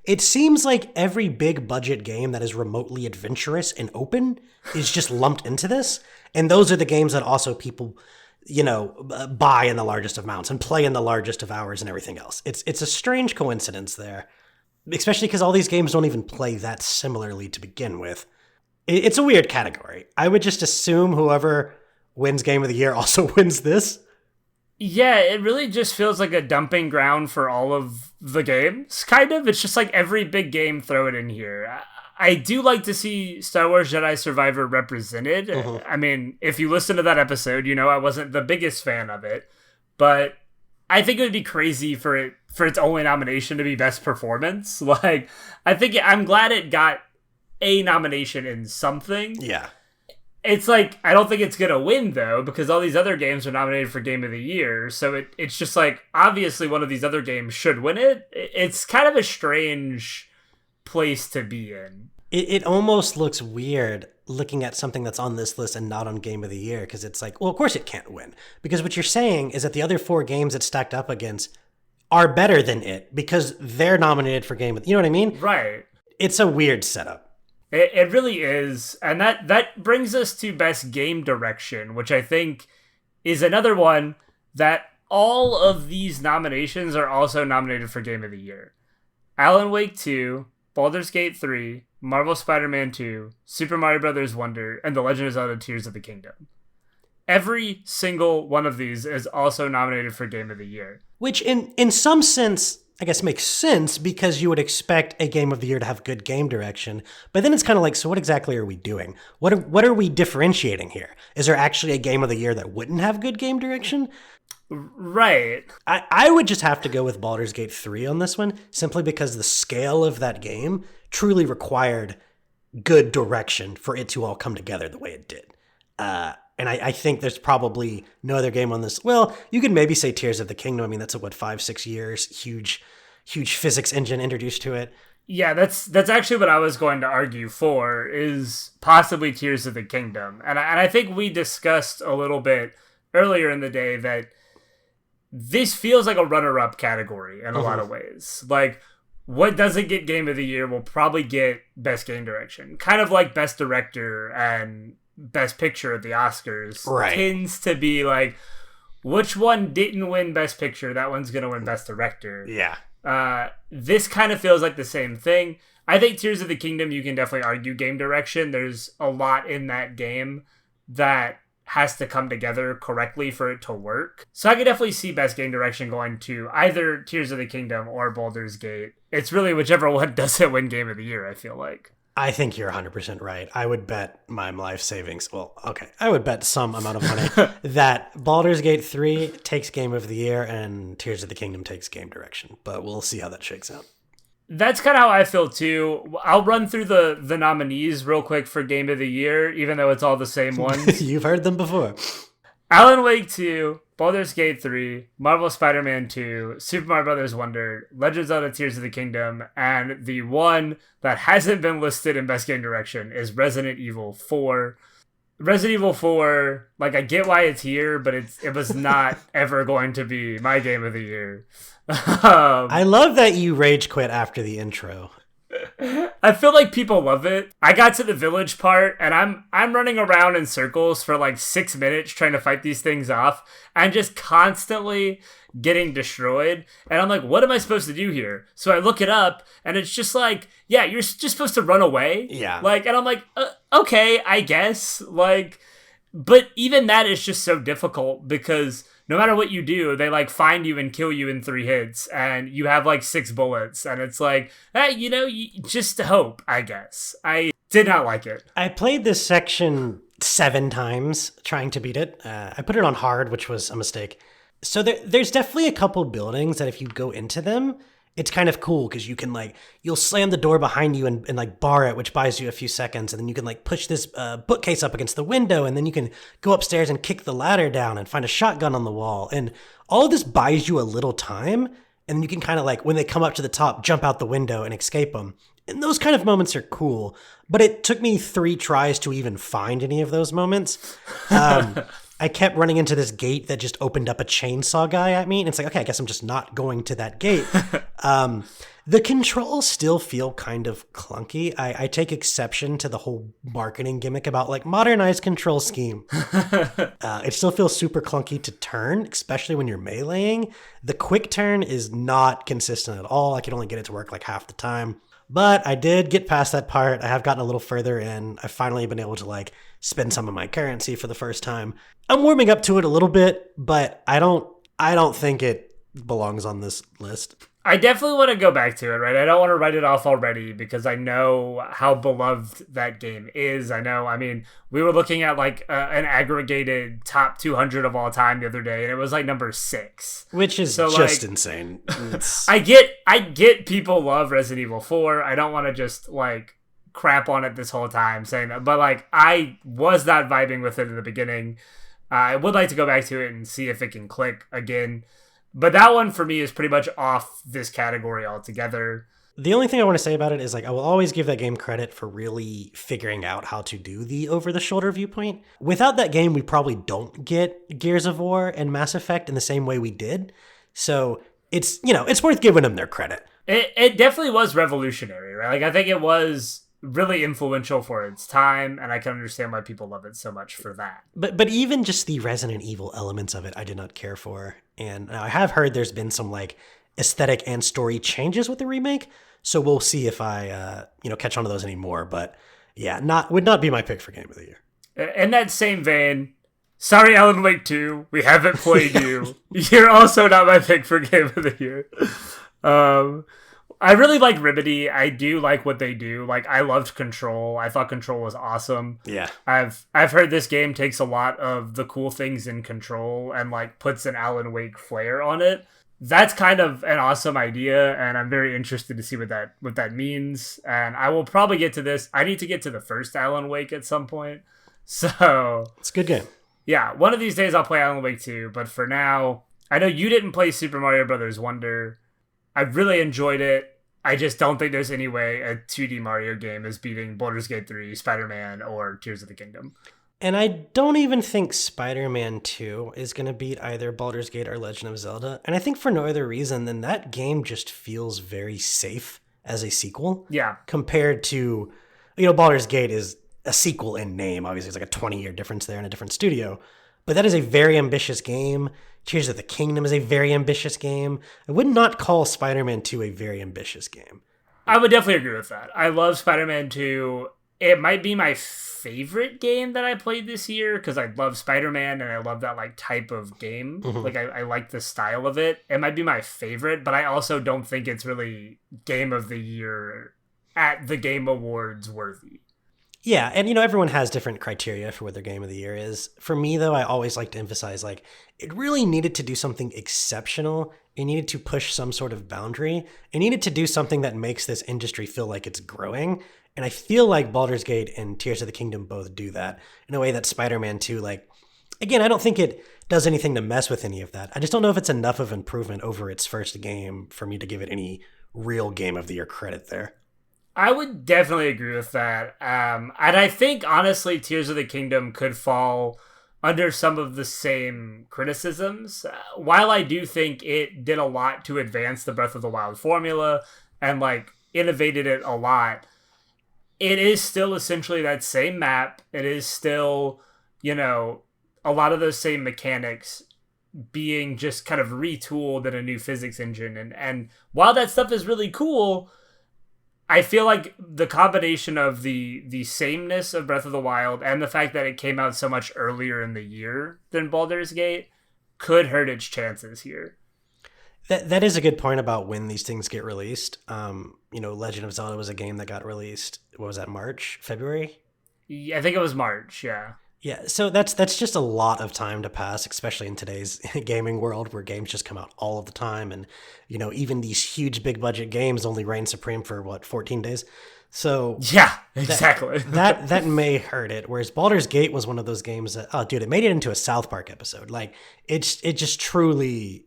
It seems like every big budget game that is remotely adventurous and open is just lumped into this. And those are the games that also people, buy in the largest of amounts and play in the largest of hours and everything else. It's a strange coincidence there, especially because all these games don't even play that similarly to begin with. It's a weird category. I would just assume whoever wins Game of the Year also wins this. Yeah, it really just feels like a dumping ground for all of the games, kind of. It's just like every big game, throw it in here. I do like to see Star Wars Jedi Survivor represented. Mm-hmm. I mean, if you listen to that episode, I wasn't the biggest fan of it. But I think it would be crazy for its only nomination to be Best Performance. Like, I'm glad it got a nomination in something. Yeah. It's like, I don't think it's going to win, though, because all these other games are nominated for Game of the Year. So it's just like, obviously one of these other games should win it. It's kind of a strange place to be in. It almost looks weird looking at something that's on this list and not on Game of the Year, because it's like, well, of course it can't win. Because what you're saying is that the other four games it's stacked up against are better than it because they're nominated for Game of the Year. You know what I mean? Right. It's a weird setup. It really is. And that brings us to Best Game Direction, which I think is another one that all of these nominations are also nominated for Game of the Year. Alan Wake 2, Baldur's Gate 3, Marvel Spider-Man 2, Super Mario Bros. Wonder, and The Legend of Zelda Tears of the Kingdom. Every single one of these is also nominated for Game of the Year. Which in some sense I guess, makes sense because you would expect a game of the year to have good game direction. But then it's kind of like, so what exactly are we doing? What are we differentiating here? Is there actually a game of the year that wouldn't have good game direction? Right. I would just have to go with Baldur's Gate 3 on this one, simply because the scale of that game truly required good direction for it to all come together the way it did. And I think there's probably no other game on this. Well, you could maybe say Tears of the Kingdom. I mean, that's 5-6 years, huge physics engine introduced to it. Yeah, that's actually what I was going to argue for, is possibly Tears of the Kingdom. And I think we discussed a little bit earlier in the day that this feels like a runner-up category in a lot of ways. Like, what doesn't get Game of the Year will probably get Best Game Direction. Kind of like Best Director and Best Picture at the Oscars. Right. Tends to be like, which one didn't win Best Picture? That one's going to win Best Director. Yeah. This kind of feels like the same thing. I think Tears of the Kingdom, you can definitely argue game direction. There's a lot in that game that has to come together correctly for it to work. So I could definitely see Best Game Direction going to either Tears of the Kingdom or Baldur's Gate. It's really whichever one doesn't win Game of the Year, I feel like. I think you're 100% right. I would bet my life savings. Well, okay. I would bet some amount of money that Baldur's Gate 3 takes Game of the Year and Tears of the Kingdom takes Game Direction. But we'll see how that shakes out. That's kind of how I feel too. I'll run through the nominees real quick for Game of the Year, even though it's all the same ones. You've heard them before. Alan Wake 2, Baldur's Gate 3, Marvel Spider-Man 2, Super Mario Bros. Wonder, Legend of Zelda Tears of the Kingdom, and the one that hasn't been listed in Best Game Direction is Resident Evil 4. Resident Evil 4, like, I get why it's here, but it was not ever going to be my Game of the Year. I love that you rage quit after the intro. I feel like people love it. I got to the village part and I'm running around in circles for like 6 minutes trying to fight these things off and just constantly getting destroyed. And I'm like, what am I supposed to do here? So I look it up and it's just like, yeah, you're just supposed to run away. Yeah. Like, and I'm like, okay, I guess. Like, but even that is just so difficult because no matter what you do, they like find you and kill you in 3 hits and you have like 6 bullets. And it's like, hey, you just hope, I guess. I did not like it. I played this section 7 times trying to beat it. I put it on hard, which was a mistake. So there's definitely a couple buildings that if you go into them, it's kind of cool because you can like, you'll slam the door behind you and like bar it, which buys you a few seconds. And then you can like push this bookcase up against the window. And then you can go upstairs and kick the ladder down and find a shotgun on the wall. And all of this buys you a little time. And you can kind of like, when they come up to the top, jump out the window and escape them. And those kind of moments are cool. But it took me 3 tries to even find any of those moments. I kept running into this gate that just opened up a chainsaw guy at me. And it's like, okay, I guess I'm just not going to that gate. The controls still feel kind of clunky. I take exception to the whole marketing gimmick about like modernized control scheme. It still feels super clunky to turn, especially when you're meleeing. The quick turn is not consistent at all. I can only get it to work like half the time. But I did get past that part. I have gotten a little further in. I've finally been able to like spend some of my currency for the first time. I'm warming up to it a little bit, but I don't think it belongs on this list. I definitely want to go back to it, right? I don't want to write it off already because I know how beloved that game is. I mean, we were looking at like an aggregated top 200 of all time the other day, and it was like number 6. Which is so, just like, insane. I get people love Resident Evil 4. I don't want to just like crap on it this whole time saying that, but like I was not vibing with it in the beginning. I would like to go back to it and see if it can click again. But that one for me is pretty much off this category altogether. The only thing I want to say about it is like I will always give that game credit for really figuring out how to do the over-the-shoulder viewpoint. Without that game, we probably don't get Gears of War and Mass Effect in the same way we did. So it's worth giving them their credit. It definitely was revolutionary, right? Like I think it was really influential for its time, and I can understand why people love it so much for that. But even just the Resident Evil elements of it, I did not care for. And I have heard there's been some like aesthetic and story changes with the remake, so we'll see if I catch on to those anymore. But yeah, would not be my pick for Game of the Year. In that same vein, sorry, Alan Wake 2, we haven't played you. You're also not my pick for Game of the Year. Um, I really like Remedy. I do like what they do. Like I loved Control. I thought Control was awesome. Yeah. I've heard this game takes a lot of the cool things in Control and like puts an Alan Wake flair on it. That's kind of an awesome idea, and I'm very interested to see what that means. And I will probably get to this. I need to get to the first Alan Wake at some point. So it's a good game. Yeah, one of these days I'll play Alan Wake 2, but for now, I know you didn't play Super Mario Brothers Wonder. I really enjoyed it. I just don't think there's any way a 2D Mario game is beating Baldur's Gate 3, Spider-Man, or Tears of the Kingdom. And I don't even think Spider-Man 2 is going to beat either Baldur's Gate or Legend of Zelda. And I think for no other reason than that game just feels very safe as a sequel. Yeah. Compared to, Baldur's Gate is a sequel in name. Obviously, it's like a 20-year difference there in a different studio. But that is a very ambitious game. Tears of the Kingdom is a very ambitious game. I would not call Spider-Man 2 a very ambitious game. I would definitely agree with that. I love Spider-Man 2. It might be my favorite game that I played this year because I love Spider-Man and I love that like type of game. Mm-hmm. Like I like the style of it. It might be my favorite, but I also don't think it's really Game of the Year at the Game Awards worthy. Yeah, and everyone has different criteria for what their Game of the Year is. For me, though, I always like to emphasize, like, it really needed to do something exceptional. It needed to push some sort of boundary. It needed to do something that makes this industry feel like it's growing. And I feel like Baldur's Gate and Tears of the Kingdom both do that in a way that Spider-Man 2, like, again, I don't think it does anything to mess with any of that. I just don't know if it's enough of improvement over its first game for me to give it any real Game of the Year credit there. I would definitely agree with that. And I think, honestly, Tears of the Kingdom could fall under some of the same criticisms. While I do think it did a lot to advance the Breath of the Wild formula and, like, innovated it a lot, it is still essentially that same map. It is still, a lot of those same mechanics being just kind of retooled in a new physics engine. And while that stuff is really cool, I feel like the combination of the sameness of Breath of the Wild and the fact that it came out so much earlier in the year than Baldur's Gate could hurt its chances here. That is a good point about when these things get released. Legend of Zelda was a game that got released, what was that, March? February? Yeah, I think it was March, yeah. Yeah, so that's just a lot of time to pass, especially in today's gaming world where games just come out all of the time. And, even these huge big budget games only reign supreme for, 14 days? So yeah, exactly. that may hurt it. Whereas Baldur's Gate was one of those games that, it made it into a South Park episode. Like, it just truly,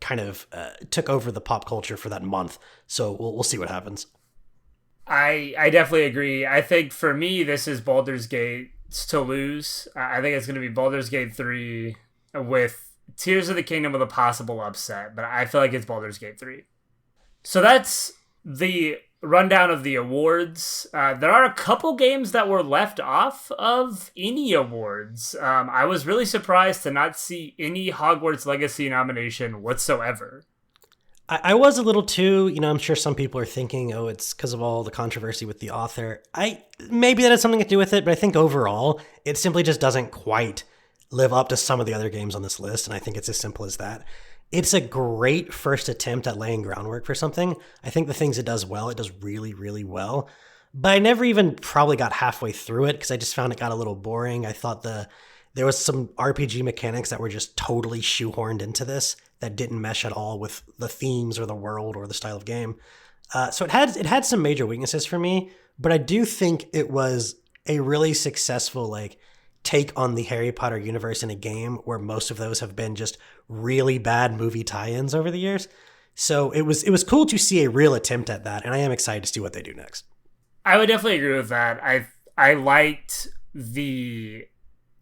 kind of took over the pop culture for that month. So we'll see what happens. I definitely agree. I think for me, this is Baldur's Gate to lose. I think it's going to be Baldur's Gate 3 with Tears of the Kingdom with a possible upset, but I feel like it's Baldur's Gate 3. So that's the rundown of the awards. There are a couple games that were left off of any awards. I was really surprised to not see any Hogwarts Legacy nomination whatsoever. I was a little too, I'm sure some people are thinking, it's because of all the controversy with the author. Maybe that has something to do with it, but I think overall, it simply just doesn't quite live up to some of the other games on this list, and I think it's as simple as that. It's a great first attempt at laying groundwork for something. I think the things it does well, it does really, really well. But I never even probably got halfway through it because I just found it got a little boring. I thought there was some RPG mechanics that were just totally shoehorned into this that didn't mesh at all with the themes or the world or the style of game. So it had some major weaknesses for me, but I do think it was a really successful take on the Harry Potter universe in a game where most of those have been just really bad movie tie-ins over the years. So it was cool to see a real attempt at that, and I am excited to see what they do next. I would definitely agree with that. I liked the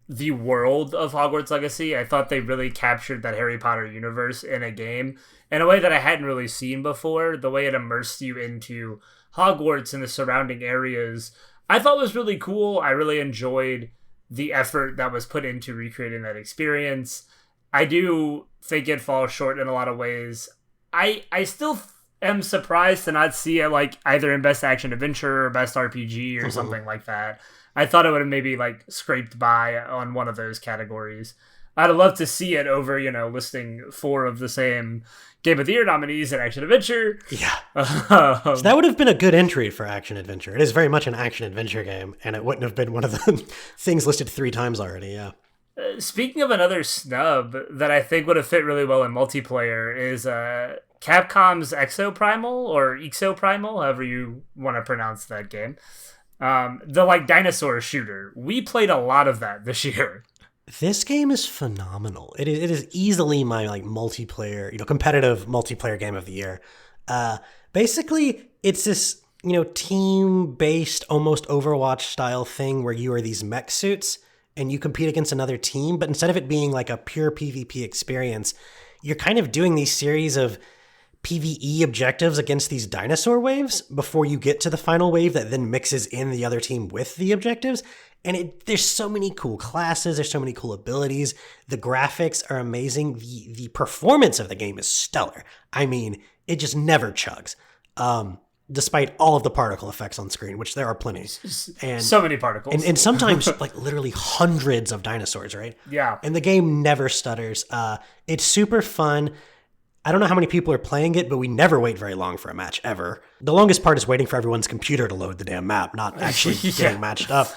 world of Hogwarts Legacy. I thought they really captured that Harry Potter universe in a game in a way that I hadn't really seen before. The way it immersed you into Hogwarts and the surrounding areas, I thought was really cool. I really enjoyed the effort that was put into recreating that experience. I do think it falls short in a lot of ways. I still am surprised to not see it either in Best Action Adventure or Best RPG or something like that. I thought it would have maybe scraped by on one of those categories. I'd love to see it over, listing 4 of the same Game of the Year nominees in action adventure. Yeah. So that would have been a good entry for action adventure. It is very much an action adventure game, and it wouldn't have been one of the things listed 3 times already. Yeah. Speaking of another snub that I think would have fit really well in multiplayer is Capcom's Exoprimal or Exoprimal, however you want to pronounce that game. The dinosaur shooter. We played a lot of that this year. This game is phenomenal. It is easily my multiplayer, competitive multiplayer game of the year. Basically, it's this team-based, almost Overwatch style thing where you are these mech suits and you compete against another team, but instead of it being like a pure PvP experience, you're kind of doing these series of PvE objectives against these dinosaur waves before you get to the final wave that then mixes in the other team with the objectives. And there's so many cool classes, there's so many cool abilities. The graphics are amazing. The performance of the game is stellar. I mean, it just never chugs. Despite all of the particle effects on screen, which there are plenty. And so many particles. And sometimes literally hundreds of dinosaurs, right? Yeah. And the game never stutters. It's super fun. I don't know how many people are playing it, but we never wait very long for a match, ever. The longest part is waiting for everyone's computer to load the damn map, not actually getting matched up.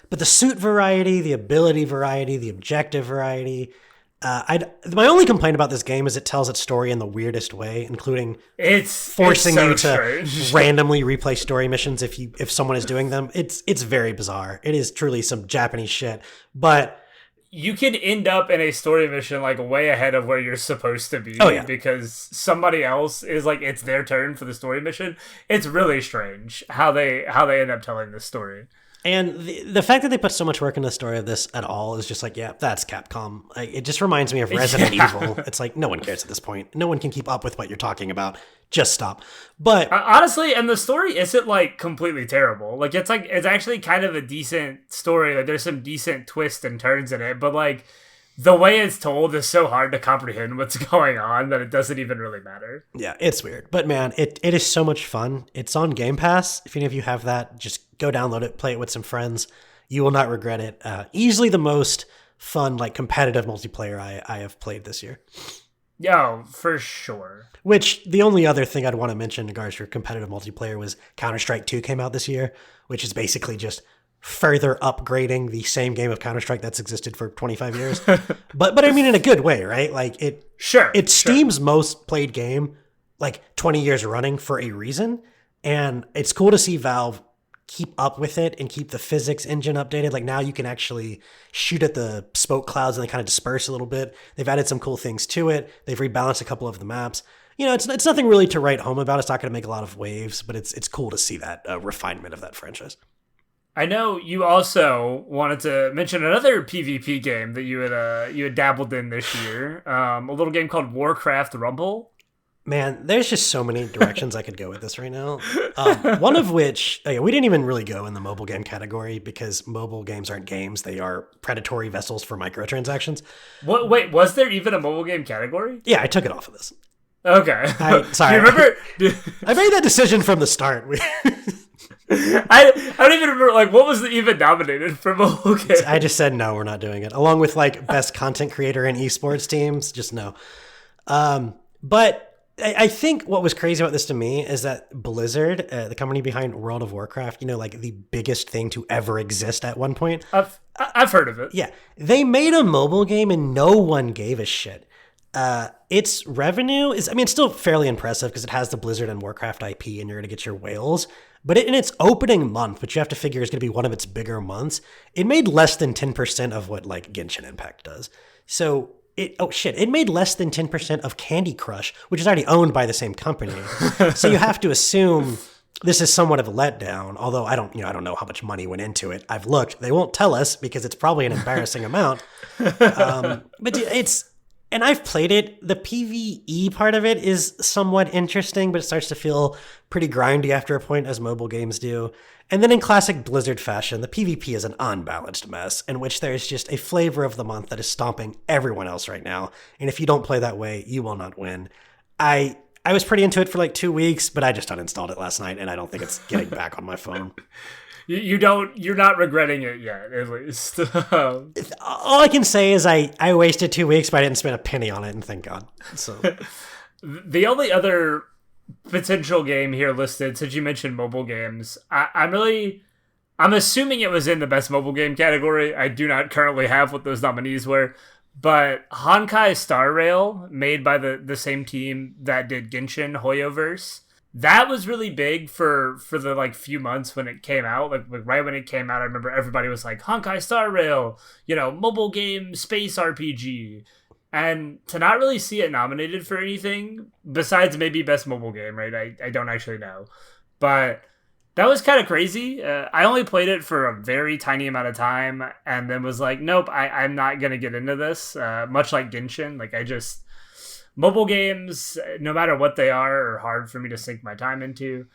But the suit variety, the ability variety, the objective variety. My only complaint about this game is it tells its story in the weirdest way, including forcing you to randomly replay story missions if someone is doing them. It's very bizarre. It is truly some Japanese shit. But you could end up in a story mission way ahead of where you're supposed to be. Oh, yeah. Because somebody else is it's their turn for the story mission. It's really strange how they end up telling this story. And the fact that they put so much work into the story of this at all is just yeah, that's Capcom. It just reminds me of Resident Evil. It's no one cares at this point. No one can keep up with what you're talking about. Just stop. But honestly, and the story isn't completely terrible. It's actually kind of a decent story. There's some decent twists and turns in it, but the way it's told is so hard to comprehend what's going on that it doesn't even really matter. Yeah, it's weird. But man, it is so much fun. It's on Game Pass. If any of you have that, just go download it, play it with some friends. You will not regret it. Easily the most fun, competitive multiplayer I have played this year. Yeah, for sure. Which, the only other thing I'd want to mention in regards to competitive multiplayer was Counter-Strike 2 came out this year, which is basically just further upgrading the same game of Counter-Strike that's existed for 25 years. but I mean in a good way, right? It's Steam's most played game, 20 years running for a reason. And it's cool to see Valve keep up with it and keep the physics engine updated. Now you can actually shoot at the smoke clouds and they kind of disperse a little bit. They've added some cool things to it. They've rebalanced a couple of the maps. It's nothing really to write home about. It's not going to make a lot of waves, but it's cool to see that refinement of that franchise. I know you also wanted to mention another PvP game that you had dabbled in this year. A little game called Warcraft Rumble. Man, there's just so many directions I could go with this right now. One of which, we didn't even really go in the mobile game category because mobile games aren't games. They are predatory vessels for microtransactions. What? Wait, was there even a mobile game category? Yeah, I took it off of this. Okay. Sorry. Do you remember? I made that decision from the start. I don't even remember, what was even nominated for mobile game? I just said, no, we're not doing it. Along with, best content creator in esports teams, just no. But I think what was crazy about this to me is that Blizzard, the company behind World of Warcraft, the biggest thing to ever exist at one point. I've heard of it. Yeah. They made a mobile game and no one gave a shit. Its revenue is, it's still fairly impressive because it has the Blizzard and Warcraft IP and you're going to get your whales. But in its opening month, which you have to figure is going to be one of its bigger months, it made less than 10% of what Genshin Impact does. So it made less than 10% of Candy Crush, which is already owned by the same company. So you have to assume this is somewhat of a letdown, although I don't know how much money went into it. I've looked. They won't tell us because it's probably an embarrassing amount. But and I've played it. The PvE part of it is somewhat interesting, but it starts to feel pretty grindy after a point, as mobile games do. And then in classic Blizzard fashion, the PvP is an unbalanced mess in which there is just a flavor of the month that is stomping everyone else right now. And if you don't play that way, you will not win. I was pretty into it for 2 weeks, but I just uninstalled it last night, and I don't think it's getting back on my phone. you're not regretting it yet, at least. All I can say is I wasted 2 weeks, but I didn't spend a penny on it, and thank God. So the only other potential game here listed, since you mentioned mobile games, I'm assuming it was in the best mobile game category. I do not currently have what those nominees were, but Honkai Star Rail, made by the same team that did Genshin Hoyoverse, that was really big for the like few months when it came out. Like right when it came out, I remember everybody was like, Honkai Star Rail, mobile game space RPG. And to not really see it nominated for anything besides maybe best mobile game, right? I don't actually know. But that was kind of crazy. I only played it for a very tiny amount of time and then was like, nope, I'm not going to get into this. Much like Genshin. Mobile games, no matter what they are hard for me to sink my time into.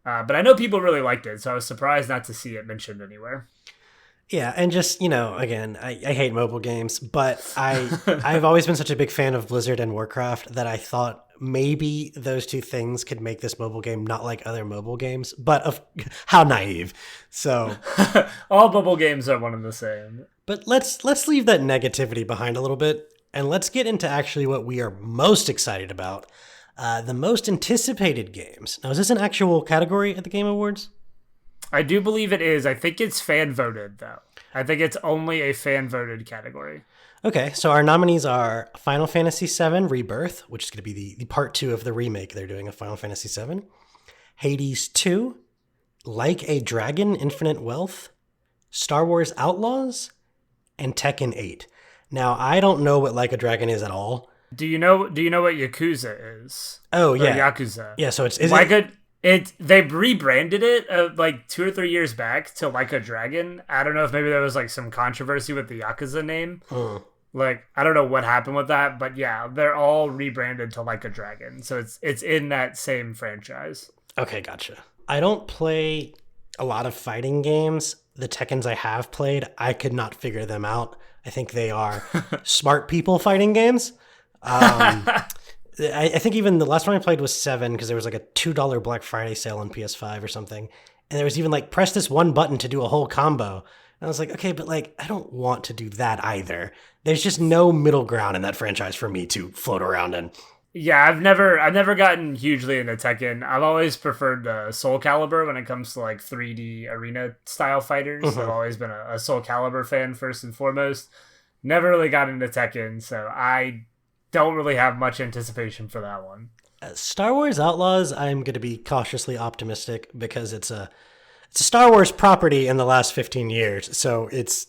But I know people really liked it, so I was surprised not to see it mentioned anywhere. Yeah, and just, again, I hate mobile games, but I've always been such a big fan of Blizzard and Warcraft that I thought maybe those two things could make this mobile game not like other mobile games, but how naive. So all mobile games are one and the same. But let's leave that negativity behind a little bit, and let's get into actually what we are most excited about, the most anticipated games. Now, is this an actual category at the Game Awards? I do believe it is. I think it's fan voted, though. I think it's only a fan voted category. Okay, so our nominees are Final Fantasy VII Rebirth, which is going to be the part 2 of the remake they're doing of Final Fantasy VII, Hades 2, Like a Dragon Infinite Wealth, Star Wars Outlaws, and Tekken 8. Now, I don't know what Like a Dragon is at all. Do you know what Yakuza is? Oh, yeah. Or Yakuza. Yeah, so it's they rebranded it like 2 or 3 years back to Like a Dragon. I don't know if maybe there was like some controversy with the Yakuza name. Like, I don't know what happened with that, but yeah, they're all rebranded to Like a Dragon. So it's in that same franchise. Okay, gotcha. I don't play a lot of fighting games. The Tekkens I have played, I could not figure them out. I think they are smart people fighting games. I think even the last one I played was 7 because there was like a $2 Black Friday sale on PS5 or something. And there was even like, press this one button to do a whole combo. And I was like, okay, but like, I don't want to do that either. There's just no middle ground in that franchise for me to float around in. Yeah, I've never gotten hugely into Tekken. I've always preferred Soul Calibur when it comes to like 3D arena style fighters. I've always been a Soul Calibur fan first and foremost. Never really got into Tekken, so I don't really have much anticipation for that one. Star Wars Outlaws, I'm going to be cautiously optimistic because it's a Star Wars property in the last 15 years, so it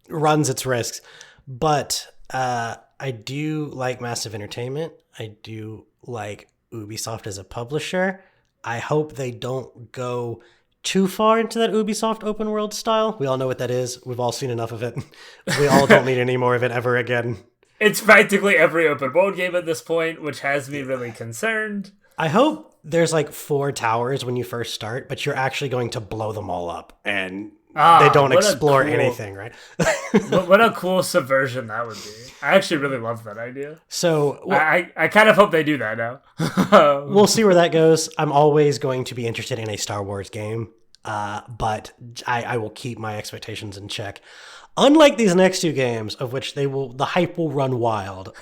runs its risks. But I do like Massive Entertainment. I do like Ubisoft as a publisher. I hope they don't go too far into that Ubisoft open world style. We all know what that is. We've all seen enough of it. We all don't need any more of it ever again. It's practically every open world game at this point, which has me really concerned. I hope there's like 4 towers when you first start, but you're actually going to blow them all up and they don't explore anything, right? What a cool subversion that would be. I actually really love that idea. So I kind of hope they do that now. We'll see where that goes. I'm always going to be interested in a Star Wars game, but I will keep my expectations in check. Unlike these next 2 games, of which the hype will run wild,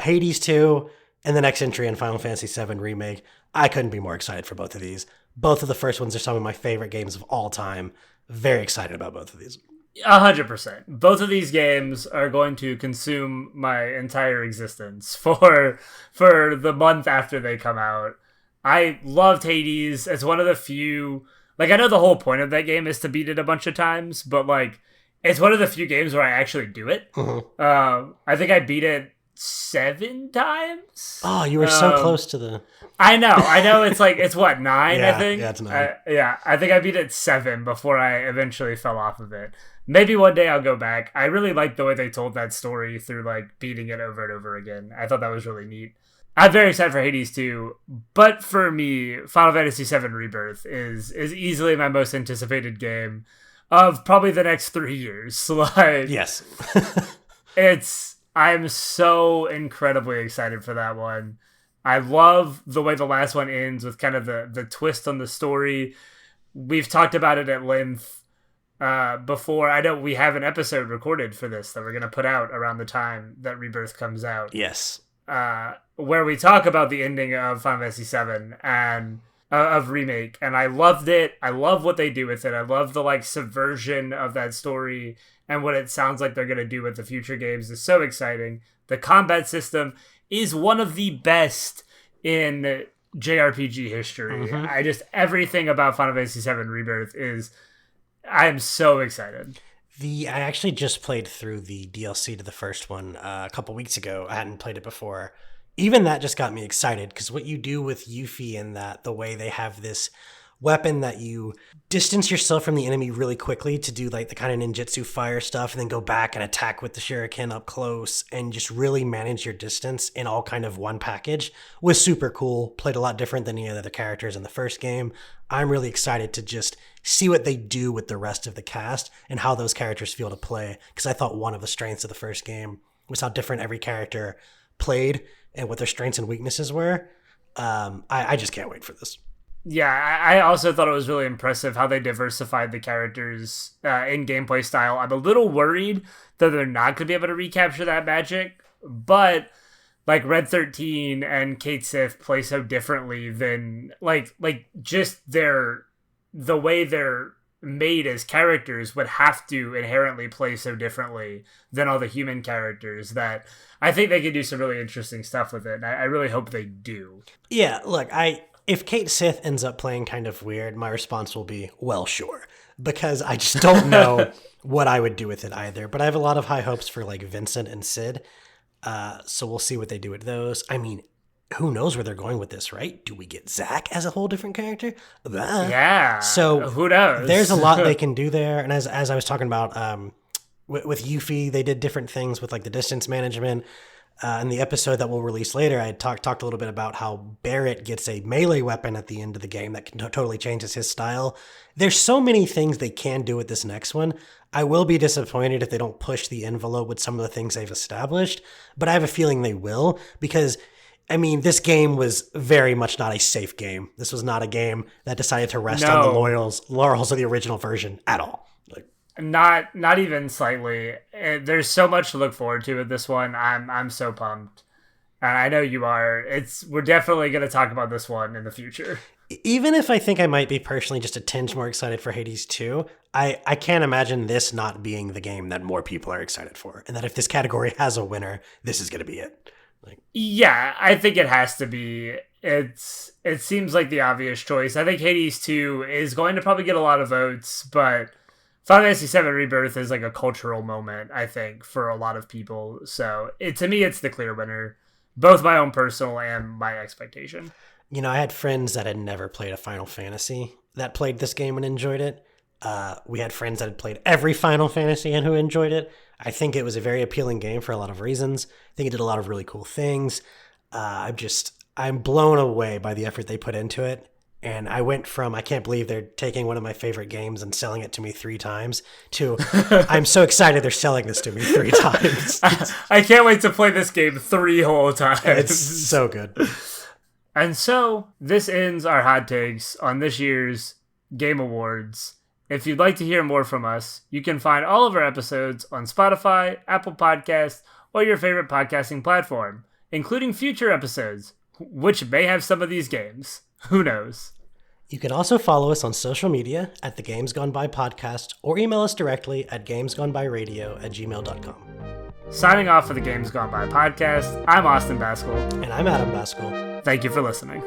Hades 2 and the next entry in Final Fantasy VII Remake, I couldn't be more excited for both of these. Both of the first ones are some of my favorite games of all time. Very excited about both of these. 100%. Both of these games are going to consume my entire existence for the month after they come out. I loved Hades. It's one of the few... Like, I know the whole point of that game is to beat it a bunch of times, but, like, it's one of the few games where I actually do it. I think I beat it 7 times. Oh, you were so close to the... I know. It's like, it's what, 9, yeah, I think? Yeah, it's 9. I think I beat it 7 before I eventually fell off of it. Maybe one day I'll go back. I really like the way they told that story through, like, beating it over and over again. I thought that was really neat. I'm very excited for Hades 2, but for me, Final Fantasy VII Rebirth is easily my most anticipated game of probably the next 3 years. Like, yes. I'm so incredibly excited for that one. I love the way the last one ends with kind of the twist on the story. We've talked about it at length. before. I know we have an episode recorded for this that we're going to put out around the time that Rebirth comes out. Yes. Where we talk about the ending of Final Fantasy VII and of Remake, and I loved it. I love what they do with it. I love the like subversion of that story, and what it sounds like they're going to do with the future games is so exciting. The combat system is one of the best in JRPG history. Everything about Final Fantasy VII Rebirth is, I am so excited. I actually just played through the DLC to the first one a couple weeks ago. I hadn't played it before. Even that just got me excited, because what you do with Yuffie in that, the way they have this weapon that you distance yourself from the enemy really quickly to do like the kind of ninjutsu fire stuff, and then go back and attack with the shuriken up close and just really manage your distance in all kind of one package, was super cool. Played a lot different than any of the other characters in the first game. I'm really excited to just see what they do with the rest of the cast and how those characters feel to play, because I thought one of the strengths of the first game was how different every character played and what their strengths and weaknesses were. I just can't wait for this. Yeah, I also thought it was really impressive how they diversified the characters in gameplay style. I'm a little worried that they're not going to be able to recapture that magic, but like Red 13 and Cait Sith play so differently than like just the way they're made as characters would have to inherently play so differently than all the human characters, that I think they could do some really interesting stuff with it. And I really hope they do. Yeah, look, if Cait Sith ends up playing kind of weird, my response will be, well, sure. Because I just don't know what I would do with it either. But I have a lot of high hopes for like Vincent and Cid. So we'll see what they do with those. I mean, who knows where they're going with this, right? Do we get Zack as a whole different character? Yeah. So who knows? There's a lot they can do there. And as I was talking about with Yuffie, they did different things with like the distance management. In the episode that we'll release later, I talked a little bit about how Barrett gets a melee weapon at the end of the game that totally changes his style. There's so many things they can do with this next one. I will be disappointed if they don't push the envelope with some of the things they've established, but I have a feeling they will, because I mean, this game was very much not a safe game. This was not a game that decided to rest on the laurels of the original version at all. Not even slightly. There's so much to look forward to with this one. I'm so pumped. And I know you are. We're definitely going to talk about this one in the future. Even if I think I might be personally just a tinge more excited for Hades 2, I can't imagine this not being the game that more people are excited for. And that if this category has a winner, this is going to be it. Yeah, I think it has to be. It seems like the obvious choice. I think Hades 2 is going to probably get a lot of votes, but Final Fantasy VII Rebirth is like a cultural moment, I think, for a lot of people. So to me, it's the clear winner, both my own personal and my expectation. You know, I had friends that had never played a Final Fantasy that played this game and enjoyed it. We had friends that had played every Final Fantasy and who enjoyed it. I think it was a very appealing game for a lot of reasons. I think it did a lot of really cool things. I'm blown away by the effort they put into it. And I went from, I can't believe they're taking one of my favorite games and selling it to me 3 times, to, I'm so excited they're selling this to me 3 times. I can't wait to play this game 3 whole times. It's so good. And so, this ends our hot takes on this year's Game Awards. If you'd like to hear more from us, you can find all of our episodes on Spotify, Apple Podcasts, or your favorite podcasting platform, including future episodes, which may have some of these games. Who knows? You can also follow us on social media at the Games Gone By Podcast, or email us directly at gamesgonbyradio@gmail.com. Signing off for the Games Gone By Podcast, I'm Austin Baskell. And I'm Adam Baskell. Thank you for listening.